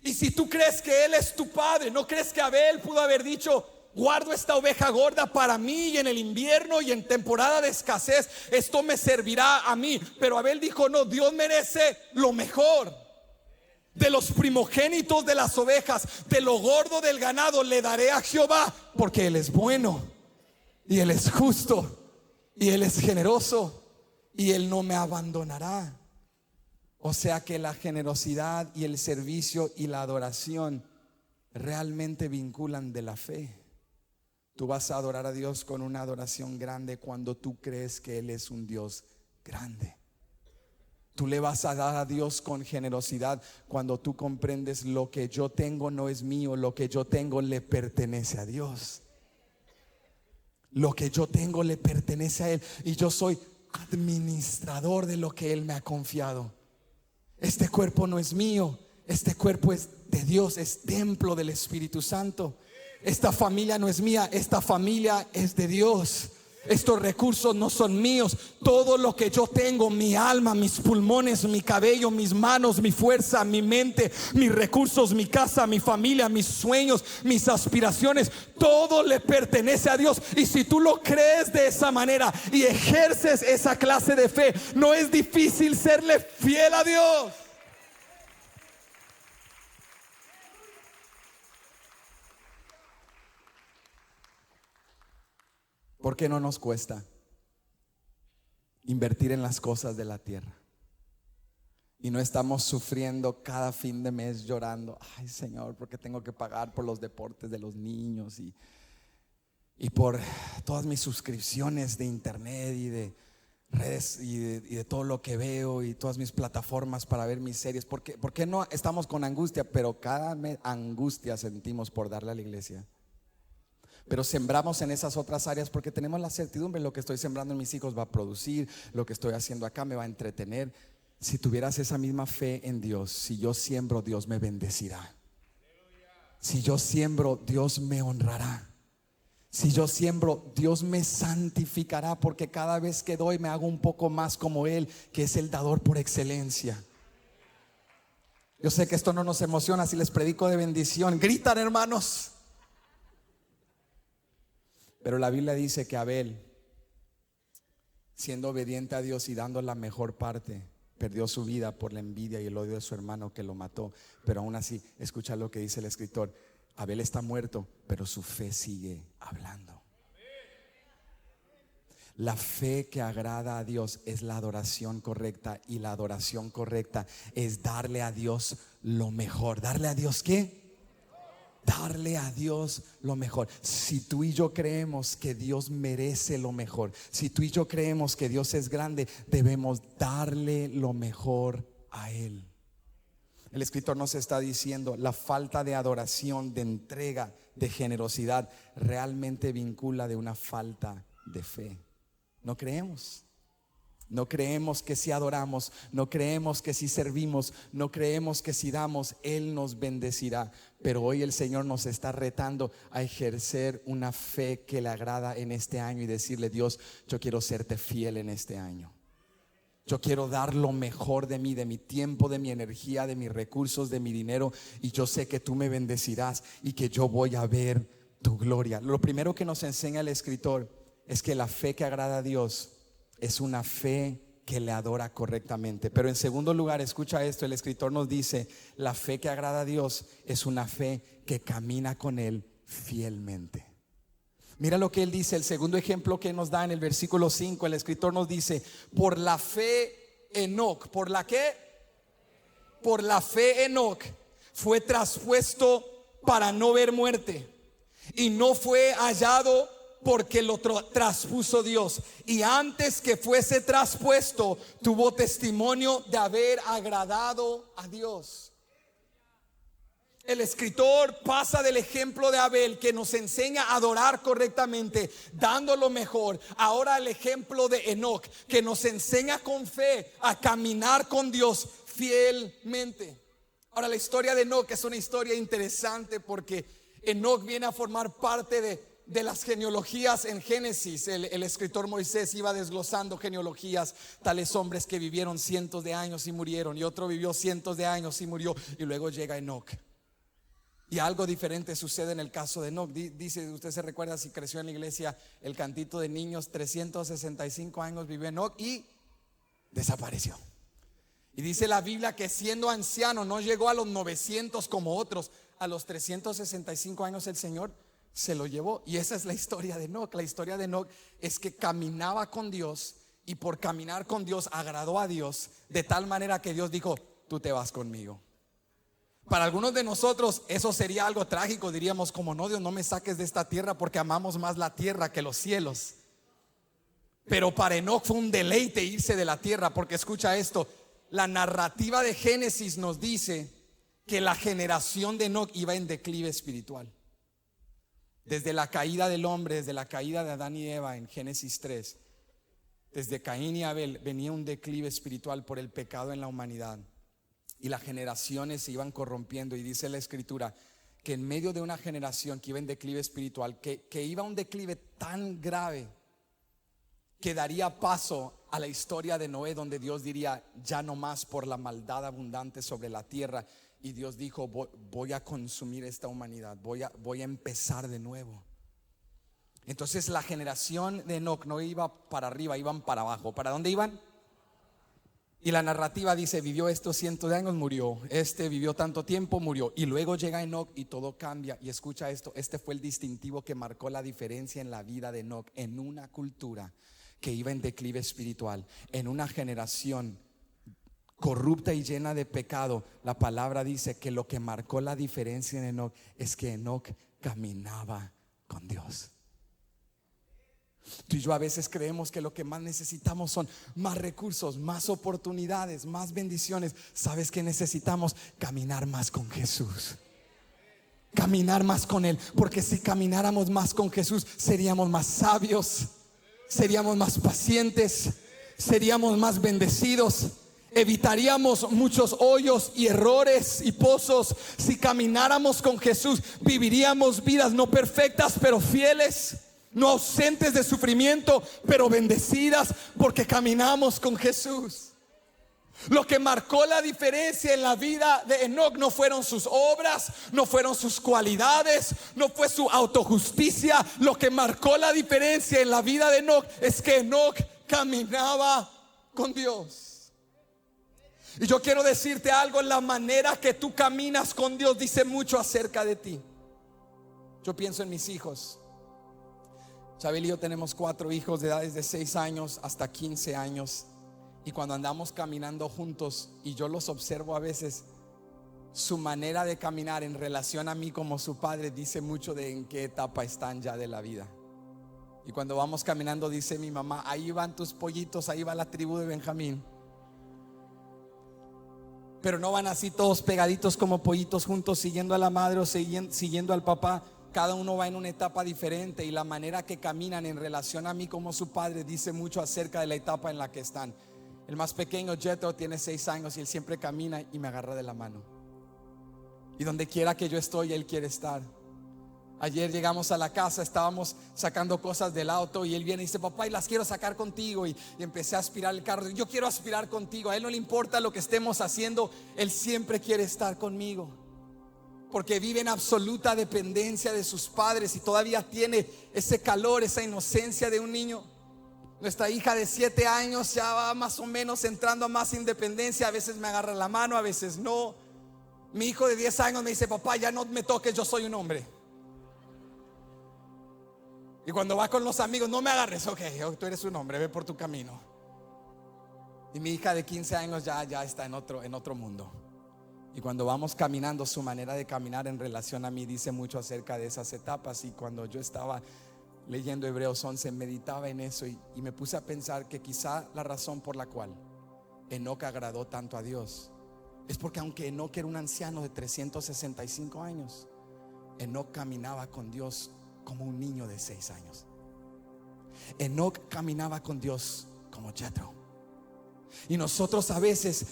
y si tú crees que Él es tu Padre, ¿no crees que Abel pudo haber dicho: guardo esta oveja gorda para mí, y en el invierno y en temporada de escasez esto me servirá a mí? Pero Abel dijo: no, Dios merece lo mejor. De los primogénitos de las ovejas, de lo gordo del ganado, le daré a Jehová, porque Él es bueno y Él es justo y Él es generoso y Él no me abandonará. O sea que la generosidad y el servicio y la adoración realmente vinculan de la fe. Tú vas a adorar a Dios con una adoración grande cuando tú crees que Él es un Dios grande. Tú le vas a dar a Dios con generosidad cuando tú comprendes: lo que yo tengo no es mío, lo que yo tengo le pertenece a Dios. Lo que yo tengo le pertenece a Él, y yo soy administrador de lo que Él me ha confiado. Este cuerpo no es mío, este cuerpo es de Dios, es templo del Espíritu Santo. Esta familia no es mía, esta familia es de Dios. Estos recursos no son míos. Todo lo que yo tengo, mi alma, mis pulmones, mi cabello, mis manos, mi fuerza, mi mente, mis recursos, mi casa, mi familia, mis sueños, mis aspiraciones, todo le pertenece a Dios. Y si tú lo crees de esa manera y ejerces esa clase de fe, no es difícil serle fiel a Dios. ¿Por qué no nos cuesta invertir en las cosas de la tierra? Y no estamos sufriendo cada fin de mes llorando: ay, Señor, porque tengo que pagar por los deportes de los niños y por todas mis suscripciones de internet y de redes y de todo lo que veo y todas mis plataformas para ver mis series. ¿Por qué no estamos con angustia? Pero cada mes angustia sentimos por darle a la iglesia. Pero sembramos en esas otras áreas porque tenemos la certidumbre: lo que estoy sembrando en mis hijos va a producir, lo que estoy haciendo acá me va a entretener. Si tuvieras esa misma fe en Dios, si yo siembro, Dios me bendecirá. Si yo siembro, Dios me honrará. Si yo siembro, Dios me santificará, porque cada vez que doy me hago un poco más como Él, que es el dador por excelencia. Yo sé que esto no nos emociona si les predico de bendición. Gritan, hermanos. Pero la Biblia dice que Abel, siendo obediente a Dios y dando la mejor parte, perdió su vida por la envidia y el odio de su hermano, que lo mató. Pero aún así, escucha lo que dice el escritor: Abel está muerto, pero su fe sigue hablando. La fe que agrada a Dios es la adoración correcta, y la adoración correcta es darle a Dios lo mejor. ¿Darle a Dios qué? Darle a Dios lo mejor. Si tú y yo creemos que Dios merece lo mejor, si tú y yo creemos que Dios es grande, debemos darle lo mejor a Él. El escritor nos está diciendo: la falta de adoración, de entrega, de generosidad, realmente vincula de una falta de fe. No creemos. No creemos que si adoramos, no creemos que si servimos, no creemos que si damos, Él nos bendecirá. Pero hoy el Señor nos está retando a ejercer una fe que le agrada en este año y decirle: Dios, yo quiero serte fiel en este año. Yo quiero dar lo mejor de mí, de mi tiempo, de mi energía, de mis recursos, de mi dinero. Y yo sé que tú me bendecirás y que yo voy a ver tu gloria. Lo primero que nos enseña el escritor es que la fe que agrada a Dios es una fe que le adora correctamente. Pero en segundo lugar, escucha esto, el escritor nos dice: la fe que agrada a Dios es una fe que camina con Él fielmente. Mira lo que él dice, el segundo ejemplo que nos da en el versículo 5. El escritor nos dice: por la fe Enoc, ¿por la qué? Por la fe Enoc fue traspuesto para no ver muerte, y no fue hallado porque lo traspuso Dios. Y antes que fuese traspuesto, tuvo testimonio de haber agradado a Dios. El escritor pasa del ejemplo de Abel, que nos enseña a adorar correctamente, dando lo mejor, ahora el ejemplo de Enoc, que nos enseña con fe a caminar con Dios fielmente. Ahora, la historia de Enoc es una historia interesante, porque Enoc viene a formar parte de las genealogías en Génesis. El escritor Moisés iba desglosando genealogías, tales hombres que vivieron cientos de años y murieron, y otro vivió cientos de años y murió, y luego llega Enoc. Y algo diferente sucede en el caso de Enoc. Dice, usted se recuerda, si creció en la iglesia, el cantito de niños: 365 años vivió Enoc y desapareció. Y dice la Biblia que siendo anciano no llegó a los 900 como otros. A los 365 años el Señor se lo llevó. Y esa es la historia de Enoc. La historia de Enoc es que caminaba con Dios, y por caminar con Dios agradó a Dios, de tal manera que Dios dijo: tú te vas conmigo. Para algunos de nosotros eso sería algo trágico. Diríamos: como no, Dios, no me saques de esta tierra, porque amamos más la tierra que los cielos. Pero para Enoc fue un deleite irse de la tierra, porque escucha esto: la narrativa de Génesis nos dice que la generación de Enoc iba en declive espiritual. Desde la caída del hombre, desde la caída de Adán y Eva en Génesis 3, desde Caín y Abel venía un declive espiritual por el pecado en la humanidad. Y las generaciones se iban corrompiendo, y dice la escritura que en medio de una generación que iba en declive espiritual, que iba a un declive tan grave que daría paso a la historia de Noé, donde Dios diría: ya no más por la maldad abundante sobre la tierra. Y Dios dijo: voy a consumir esta humanidad, voy a empezar de nuevo. Entonces la generación de Enoc no iba para arriba, iban para abajo. ¿Para dónde iban? Y la narrativa dice: vivió estos cientos de años, murió. Este vivió tanto tiempo, murió. Y luego llega Enoc y todo cambia. Y escucha esto: este fue el distintivo que marcó la diferencia en la vida de Enoc. En una cultura que iba en declive espiritual, en una generación corrupta y llena de pecado, la palabra dice que lo que marcó la diferencia en Enoc es que Enoc caminaba con Dios. Tú y yo a veces creemos que lo que más necesitamos son más recursos, más oportunidades, más bendiciones. ¿Sabes qué necesitamos? Caminar más con Jesús. Caminar más con Él. Porque si camináramos más con Jesús, seríamos más sabios, seríamos más pacientes, seríamos más bendecidos. Evitaríamos muchos hoyos y errores y pozos. Si camináramos con Jesús, viviríamos vidas no perfectas, pero fieles. No ausentes de sufrimiento, pero bendecidas, porque caminamos con Jesús. Lo que marcó la diferencia en la vida de Enoc no fueron sus obras, no fueron sus cualidades, no fue su autojusticia. Lo que marcó la diferencia en la vida de Enoc es que Enoc caminaba con Dios. Y yo quiero decirte algo: la manera que tú caminas con Dios dice mucho acerca de ti. Yo pienso en mis hijos. Chabel y yo tenemos 4 hijos de edades de 6 años hasta 15 años. Y cuando andamos caminando juntos y yo los observo a veces, su manera de caminar en relación a mí como su padre dice mucho de en qué etapa están ya de la vida. Y cuando vamos caminando dice mi mamá: ahí van tus pollitos, ahí va la tribu de Benjamín. Pero no van así todos pegaditos como pollitos juntos, siguiendo a la madre o siguiendo al papá. Cada uno va en una etapa diferente, y la manera que caminan en relación a mí como su padre dice mucho acerca de la etapa en la que están. El más pequeño, Jethro, tiene 6 años y él siempre camina y me agarra de la mano. Y donde quiera que yo estoy, él quiere estar. Ayer llegamos a la casa, estábamos sacando cosas del auto y él viene y dice: papá, y las quiero sacar contigo. Y empecé a aspirar el carro. Yo quiero aspirar contigo. A él no le importa lo que estemos haciendo, él siempre quiere estar conmigo. Porque vive en absoluta dependencia de sus padres y todavía tiene ese calor, esa inocencia de un niño. Nuestra hija de 7 años ya va más o menos entrando a más independencia. A veces me agarra la mano, a veces no. Mi hijo de 10 años me dice: papá, ya no me toques, yo soy un hombre. Y cuando va con los amigos: no me agarres, ok, tú eres un hombre, ve por tu camino. Y mi hija de 15 años ya está en otro mundo. Y cuando vamos caminando, su manera de caminar en relación a mí dice mucho acerca de esas etapas. Y cuando yo estaba leyendo Hebreos 11, meditaba en eso y me puse a pensar que quizá la razón por la cual Enoc agradó tanto a Dios es porque aunque Enoc era un anciano de 365 años, Enoc caminaba con Dios como un niño de 6 años. Enoc caminaba con Dios como Jethro. Y nosotros a veces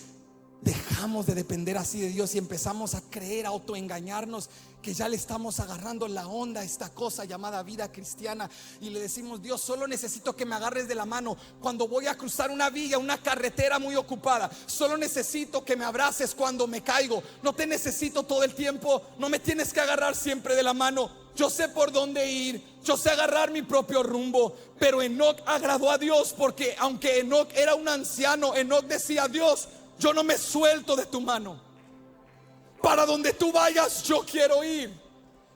dejamos de depender así de Dios y empezamos a creer, a autoengañarnos que ya le estamos agarrando la onda a esta cosa llamada vida cristiana. Y le decimos: Dios, solo necesito que me agarres de la mano cuando voy a cruzar una villa, una carretera muy ocupada. Solo necesito que me abraces cuando me caigo. No te necesito todo el tiempo, no me tienes que agarrar siempre de la mano. Yo sé por dónde ir, yo sé agarrar mi propio rumbo. Pero Enoc agradó a Dios porque aunque Enoc era un anciano, Enoc decía: Dios, yo no me suelto de tu mano. Para donde tú vayas, yo quiero ir.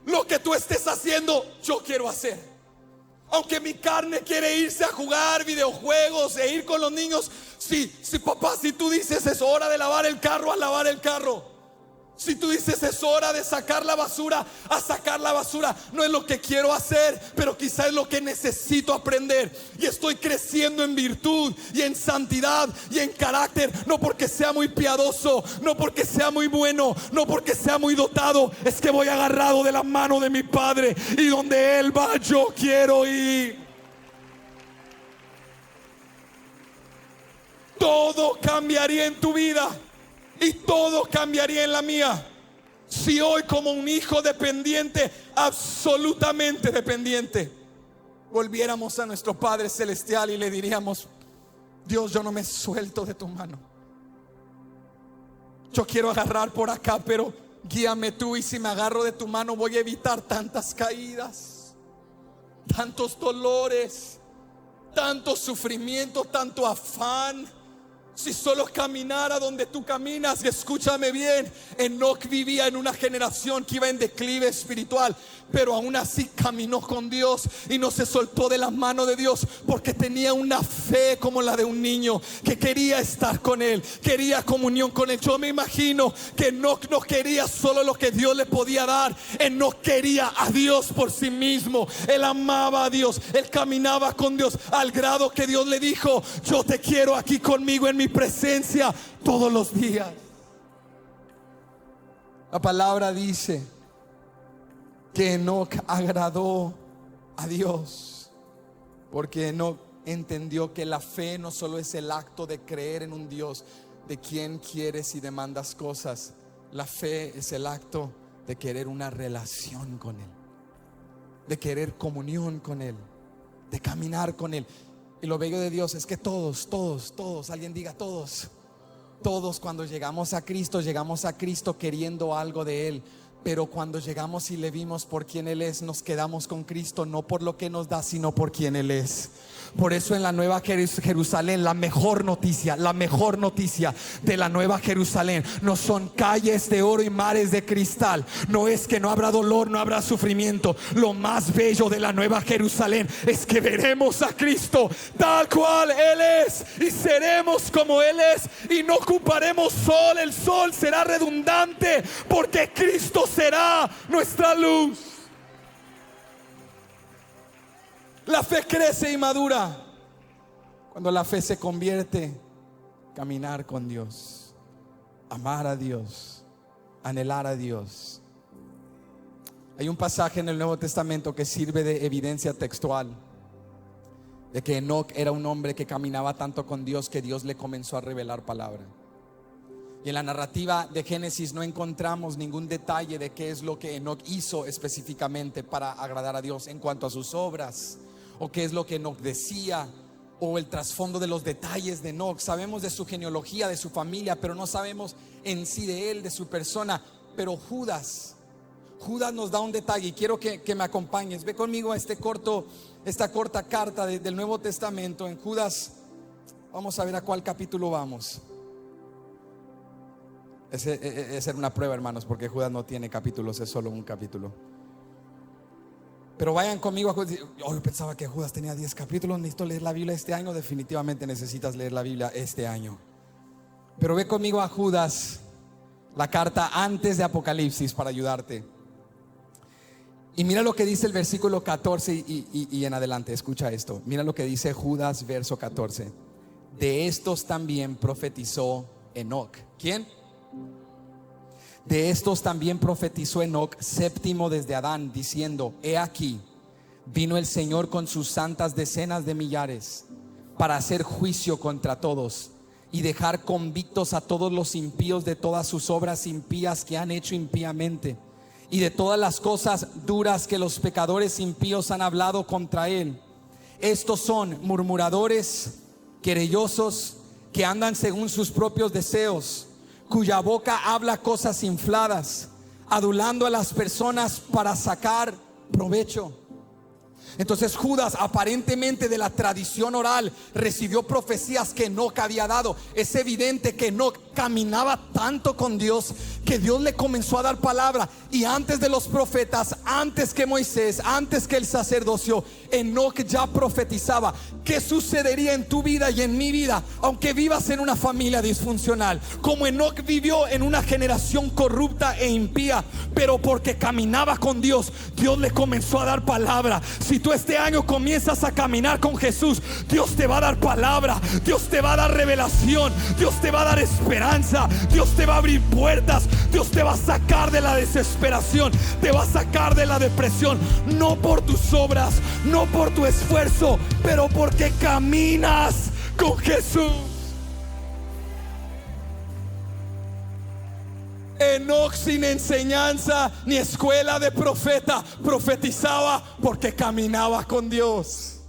Lo que tú estés haciendo, yo quiero hacer. Aunque mi carne quiere irse a jugar videojuegos e ir con los niños. Sí, papá, si tú dices es hora de lavar el carro, a lavar el carro. Si tú dices es hora de sacar la basura, a sacar la basura. No es lo que quiero hacer, pero quizá es lo que necesito aprender. Y estoy creciendo en virtud y en santidad y en carácter. No porque sea muy piadoso, no porque sea muy bueno, no porque sea muy dotado. Es que voy agarrado de la mano de mi Padre, y donde Él va, yo quiero ir. Todo cambiaría en tu vida y todo cambiaría en la mía si hoy, como un hijo dependiente, absolutamente dependiente, volviéramos a nuestro Padre Celestial y le diríamos: Dios, yo no me suelto de tu mano. Yo quiero agarrar por acá, pero guíame tú. Y si me agarro de tu mano, voy a evitar tantas caídas, tantos dolores, tanto sufrimiento, tanto afán. Si solo caminara donde tú caminas, y escúchame bien, Enoc vivía en una generación que iba en declive espiritual, pero aún así caminó con Dios y no se soltó de la mano de Dios, porque tenía una fe como la de un niño que quería estar con Él, quería comunión con Él. Yo me imagino que Enoc no quería solo lo que Dios le podía dar, Enoc quería a Dios por sí mismo. Él amaba a Dios, él caminaba con Dios al grado que Dios le dijo: yo te quiero aquí conmigo en mi presencia todos los días. La palabra dice que Enoc agradó a Dios, porque Enoc entendió que la fe no solo es el acto de creer en un Dios de quien quieres y demandas cosas. La fe es el acto de querer una relación con Él, de querer comunión con Él, de caminar con Él. Y lo bello de Dios es que todos, alguien diga todos cuando llegamos a Cristo queriendo algo de Él. Pero cuando llegamos y le vimos por quién Él es, nos quedamos con Cristo, no por lo que nos da, sino por quién Él es. Por eso en la Nueva Jerusalén, la mejor noticia de la Nueva Jerusalén no son calles de oro y mares de cristal. No es que no habrá dolor, no habrá sufrimiento. Lo más bello de la Nueva Jerusalén es que veremos a Cristo tal cual Él es, y seremos como Él es, y no ocuparemos sol. El sol será redundante, porque Cristo será nuestra luz. La fe crece y madura cuando la fe se convierte en caminar con Dios, amar a Dios, anhelar a Dios. Hay un pasaje en el Nuevo Testamento que sirve de evidencia textual de que Enoc era un hombre que caminaba tanto con Dios que Dios le comenzó a revelar palabra. Y en la narrativa de Génesis no encontramos ningún detalle de qué es lo que Enoc hizo específicamente para agradar a Dios en cuanto a sus obras, o qué es lo que Enoc decía, o el trasfondo de los detalles de Enoc. Sabemos de su genealogía, de su familia, pero no sabemos en sí de él, de su persona. Pero Judas nos da un detalle, y quiero que me acompañes. Ve conmigo a esta corta carta del Nuevo Testamento. En Judas, vamos a ver a cuál capítulo vamos. Esa era una prueba, hermanos, porque Judas no tiene capítulos, es solo un capítulo. Pero vayan conmigo a Judas. Yo pensaba que Judas tenía 10 capítulos. ¿Necesito leer la Biblia este año? Definitivamente necesitas leer la Biblia este año. Pero ve conmigo a Judas, la carta antes de Apocalipsis, para ayudarte. Y mira lo que dice el versículo 14 y en adelante. Escucha esto. Mira lo que dice Judas, verso 14. De estos también profetizó Enoc. ¿Quién? De estos también profetizó Enoc, séptimo desde Adán, diciendo: he aquí, vino el Señor con sus santas decenas de millares para hacer juicio contra todos y dejar convictos a todos los impíos de todas sus obras impías que han hecho impíamente, y de todas las cosas duras que los pecadores impíos han hablado contra él. Estos son murmuradores, querellosos, que andan según sus propios deseos, cuya boca habla cosas infladas, adulando a las personas para sacar provecho. Entonces Judas, aparentemente de la tradición oral, recibió profecías que Enoc había dado. Es evidente que Enoc caminaba tanto con Dios que Dios le comenzó a dar palabra. Y antes de los profetas, antes que Moisés, antes que el sacerdocio, Enoc ya profetizaba qué sucedería en tu vida y en mi vida, aunque vivas en una familia disfuncional. Como Enoc vivió en una generación corrupta e impía, pero porque caminaba con Dios, Dios le comenzó a dar palabra. Si tú este año comienzas a caminar con Jesús, Dios te va a dar palabra, Dios te va a dar revelación, Dios te va a dar esperanza, Dios te va a abrir puertas, Dios te va a sacar de la desesperación, te va a sacar de la depresión, no por tus obras, no por tu esfuerzo, pero porque caminas con Jesús. Enoc, sin enseñanza ni escuela de profeta, profetizaba porque caminaba con Dios.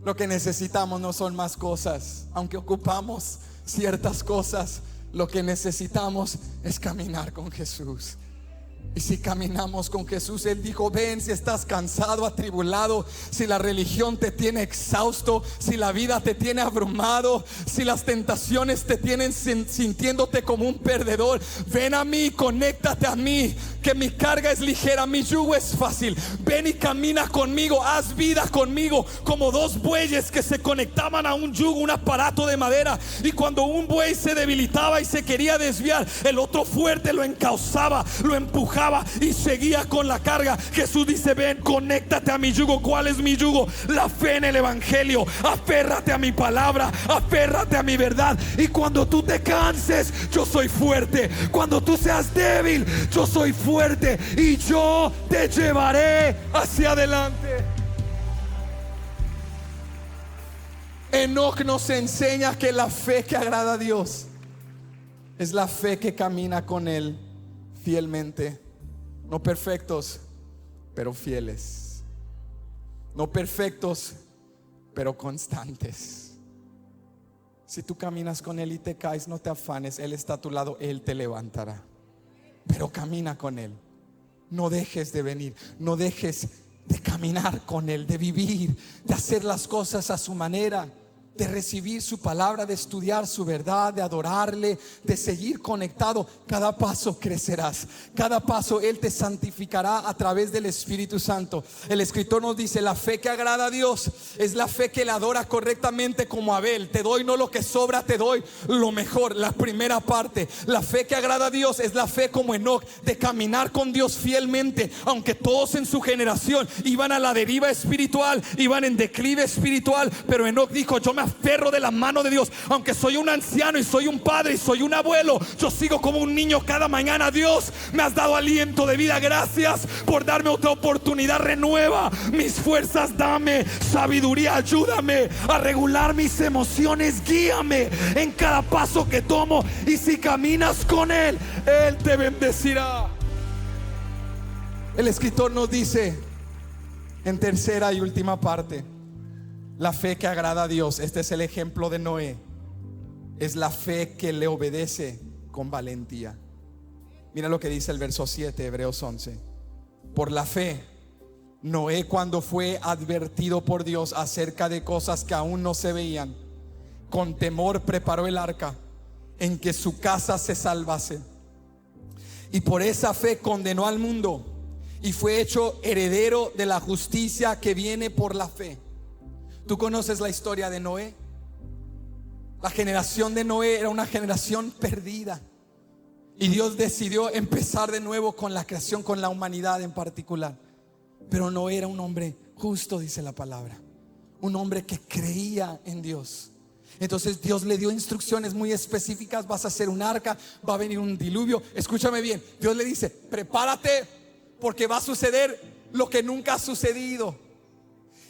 Lo que necesitamos no son más cosas, aunque ocupamos ciertas cosas. Lo que necesitamos es caminar con Jesús. Y si caminamos con Jesús, Él dijo: ven si estás cansado, atribulado, si la religión te tiene exhausto, si la vida te tiene abrumado, si las tentaciones te tienen sintiéndote como un perdedor. Ven a mí, conéctate a mí, que mi carga es ligera, mi yugo es fácil. Ven y camina conmigo, haz vida conmigo, como dos bueyes que se conectaban a un yugo, un aparato de madera. Y cuando un buey se debilitaba y se quería desviar, el otro fuerte lo encauzaba, lo empujaba y seguía con la carga. Jesús dice: ven, conéctate a mi yugo. ¿Cuál es mi yugo? La fe en el evangelio. Aférrate a mi palabra, aférrate a mi verdad. Y cuando tú te canses, yo soy fuerte. Cuando tú seas débil, yo soy fuerte y yo te llevaré hacia adelante. Enoc nos enseña que la fe que agrada a Dios es la fe que camina con Él fielmente. No perfectos, pero fieles. No perfectos, pero constantes. Si tú caminas con Él y te caes, no te afanes. Él está a tu lado, Él te levantará. Pero camina con Él. No dejes de venir, no dejes de caminar con Él, de vivir, de hacer las cosas a su manera, de recibir su palabra, de estudiar su verdad, de adorarle, de seguir conectado. Cada paso crecerás, cada paso Él te santificará a través del Espíritu Santo. El escritor nos dice: la fe que agrada a Dios es la fe que le adora correctamente, como Abel. Te doy no lo que sobra, te doy lo mejor, la primera parte. La fe que agrada a Dios es la fe como Enoc, de caminar con Dios fielmente, aunque todos en su generación iban a la deriva espiritual, iban en declive espiritual. Pero Enoc dijo: yo me aferro de la mano de Dios, aunque soy un anciano y soy un padre y soy un abuelo, yo sigo como un niño cada mañana. Dios, me has dado aliento de vida, gracias por darme otra oportunidad. Renueva mis fuerzas, dame sabiduría, ayúdame a regular mis emociones, guíame en cada paso que tomo. Y si caminas con Él, Él te bendecirá. El escritor nos dice en tercera y última parte: la fe que agrada a Dios. Este es el ejemplo de Noé. Es la fe que le obedece con valentía. Mira lo que dice el verso 7, Hebreos 11. Por la fe, Noé, cuando fue advertido por Dios acerca de cosas que aún no se veían, con temor preparó el arca en que su casa se salvase. Y por esa fe condenó al mundo y fue hecho heredero de la justicia que viene por la fe. ¿Tú conoces la historia de Noé? La generación de Noé era una generación perdida, y Dios decidió empezar de nuevo con la creación, con la humanidad en particular. Pero Noé era un hombre justo, dice la palabra, un hombre que creía en Dios. Entonces Dios le dio instrucciones muy específicas: vas a hacer un arca, va a venir un diluvio. Escúchame bien, Dios le dice: prepárate, porque va a suceder lo que nunca ha sucedido,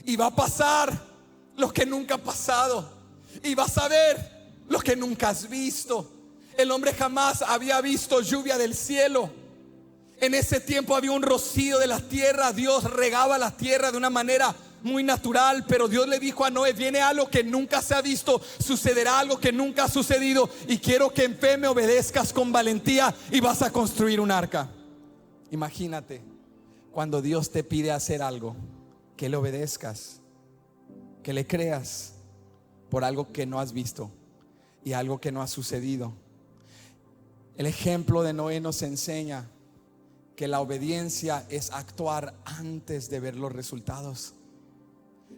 y va a pasar lo que nunca ha pasado, y vas a ver lo que nunca has visto. El hombre jamás había visto lluvia del cielo. En ese tiempo había un rocío de la tierra. Dios regaba la tierra de una manera muy natural. Pero Dios le dijo a Noé: viene algo que nunca se ha visto, sucederá algo que nunca ha sucedido, y quiero que en fe me obedezcas con valentía, y vas a construir un arca. Imagínate cuando Dios te pide hacer algo, que le obedezcas, que le creas por algo que no has visto y algo que no ha sucedido. El ejemplo de Noé nos enseña que la obediencia es actuar antes de ver los resultados.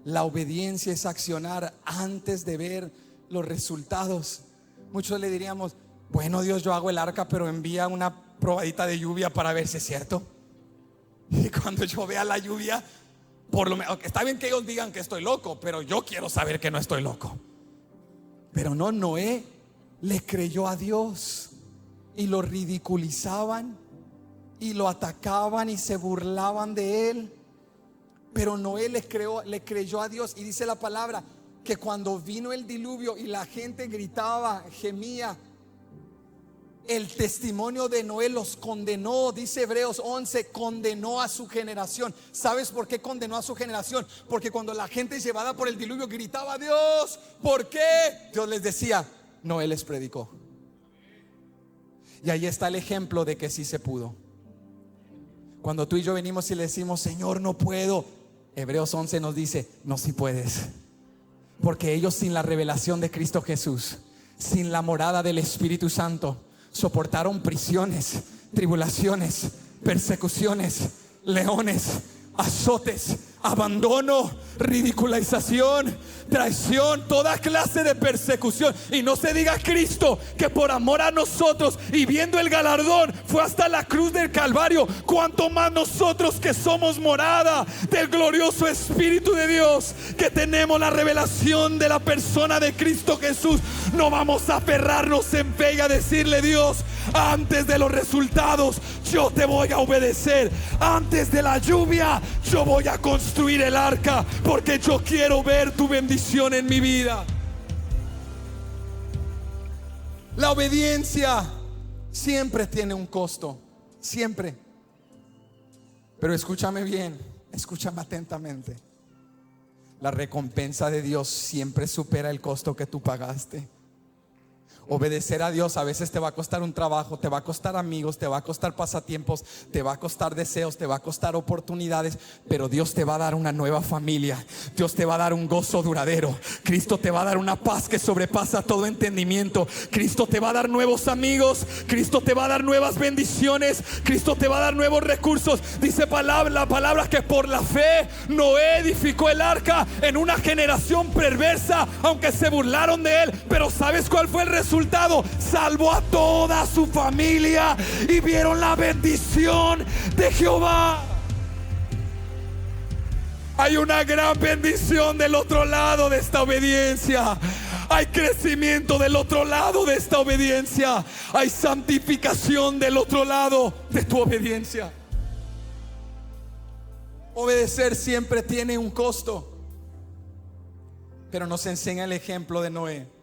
La obediencia es accionar antes de ver los resultados. Muchos le diríamos: bueno, Dios, yo hago el arca, pero envía una probadita de lluvia para ver si es cierto. Y cuando yo vea la lluvia, por lo menos, está bien que ellos digan que estoy loco, pero yo quiero saber que no estoy loco. Pero no, Noé le creyó a Dios, y lo ridiculizaban y lo atacaban y se burlaban de él. Pero Noé le creyó a Dios, y dice la palabra que cuando vino el diluvio y la gente gritaba, gemía, el testimonio de Noé los condenó. Dice Hebreos 11, condenó a su generación. ¿Sabes por qué condenó a su generación? Porque cuando la gente llevada por el diluvio gritaba: Dios, ¿por qué? Dios les decía: Noé les predicó. Y ahí está el ejemplo de que sí se pudo. Cuando tú y yo venimos y le decimos, Señor, no puedo, Hebreos 11 nos dice, no, si puedes. Porque ellos, sin la revelación de Cristo Jesús, sin la morada del Espíritu Santo, soportaron prisiones, tribulaciones, persecuciones, leones, azotes, abandono, ridiculización, traición, toda clase de persecución. Y no se diga Cristo, que por amor a nosotros y viendo el galardón fue hasta la cruz del Calvario. Cuanto más nosotros, que somos morada del glorioso Espíritu de Dios, que tenemos la revelación de la persona de Cristo Jesús, no vamos a aferrarnos en fe y a decirle, Dios, antes de los resultados yo te voy a obedecer. Antes de la lluvia yo voy a construir el arca, porque yo quiero ver tu bendición en mi vida. La obediencia siempre tiene un costo, siempre. Pero escúchame bien, escúchame atentamente. La recompensa de Dios siempre supera el costo que tú pagaste. Obedecer a Dios a veces te va a costar un trabajo, te va a costar amigos, te va a costar pasatiempos, te va a costar deseos, te va a costar oportunidades, pero Dios te va a dar una nueva familia. Dios te va a dar un gozo duradero. Cristo te va a dar una paz que sobrepasa todo entendimiento. Cristo te va a dar nuevos amigos. Cristo te va a dar nuevas bendiciones. Cristo te va a dar nuevos recursos. Dice la palabra que por la fe Noé edificó el arca en una generación perversa, aunque se burlaron de él. Pero ¿sabes cuál fue el resultado? Salvó a toda su familia y vieron la bendición de Jehová. Hay una gran bendición del otro lado de esta obediencia. Hay crecimiento del otro lado de esta obediencia. Hay santificación del otro lado de tu obediencia. Obedecer siempre tiene un costo, pero nos enseña el ejemplo de Noé,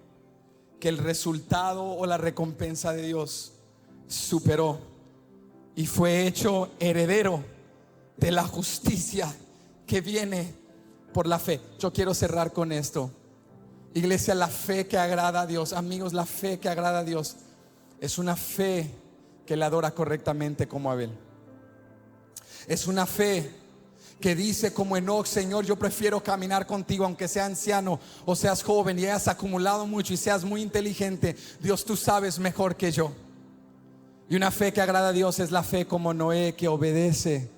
que el resultado o la recompensa de Dios superó y fue hecho heredero de la justicia que viene por la fe. Yo quiero cerrar con esto. Iglesia, la fe que agrada a Dios, amigos, la fe que agrada a Dios es una fe que le adora correctamente como Abel. Es una fe que dice como Enoc, Señor, yo prefiero caminar contigo aunque sea anciano o seas joven y hayas acumulado mucho y seas muy inteligente. Dios, tú sabes mejor que yo. Y una fe que agrada a Dios es la fe como Noé, que obedece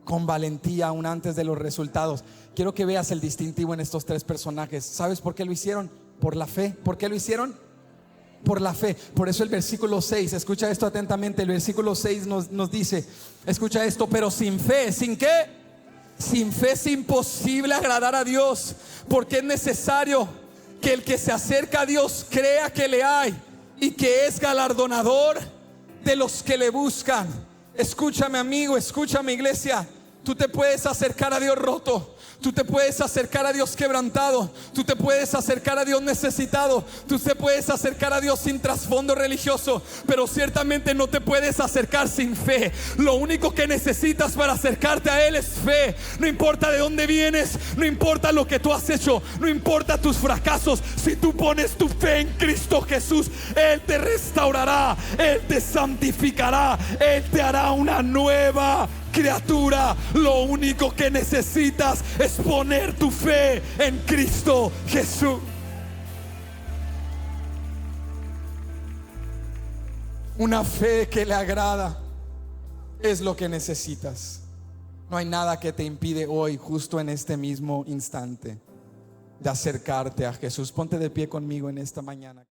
con valentía aún antes de los resultados. Quiero que veas el distintivo en estos tres personajes. ¿Sabes por qué lo hicieron? Por la fe. ¿Por qué lo hicieron? Por la fe. Por eso el versículo 6, escucha esto atentamente. El versículo 6 nos dice, escucha esto, pero sin fe, ¿sin qué? Sin fe es imposible agradar a Dios, porque es necesario que el que se acerca a Dios crea que le hay y que es galardonador de los que le buscan. Escúchame, amigo, escúchame, iglesia. Tú te puedes acercar a Dios roto. Tú te puedes acercar a Dios quebrantado. Tú te puedes acercar a Dios necesitado. Tú te puedes acercar a Dios sin trasfondo religioso, pero ciertamente no te puedes acercar sin fe. Lo único que necesitas para acercarte a Él es fe. No importa de dónde vienes, no importa lo que tú has hecho, no importa tus fracasos. Si tú pones tu fe en Cristo Jesús, Él te restaurará, Él te santificará, Él te hará una nueva criatura. Lo único que necesitas es poner tu fe en Cristo Jesús. Una fe que le agrada es lo que necesitas. No hay nada que te impide hoy, justo en este mismo instante, de acercarte a Jesús. Ponte de pie conmigo en esta mañana.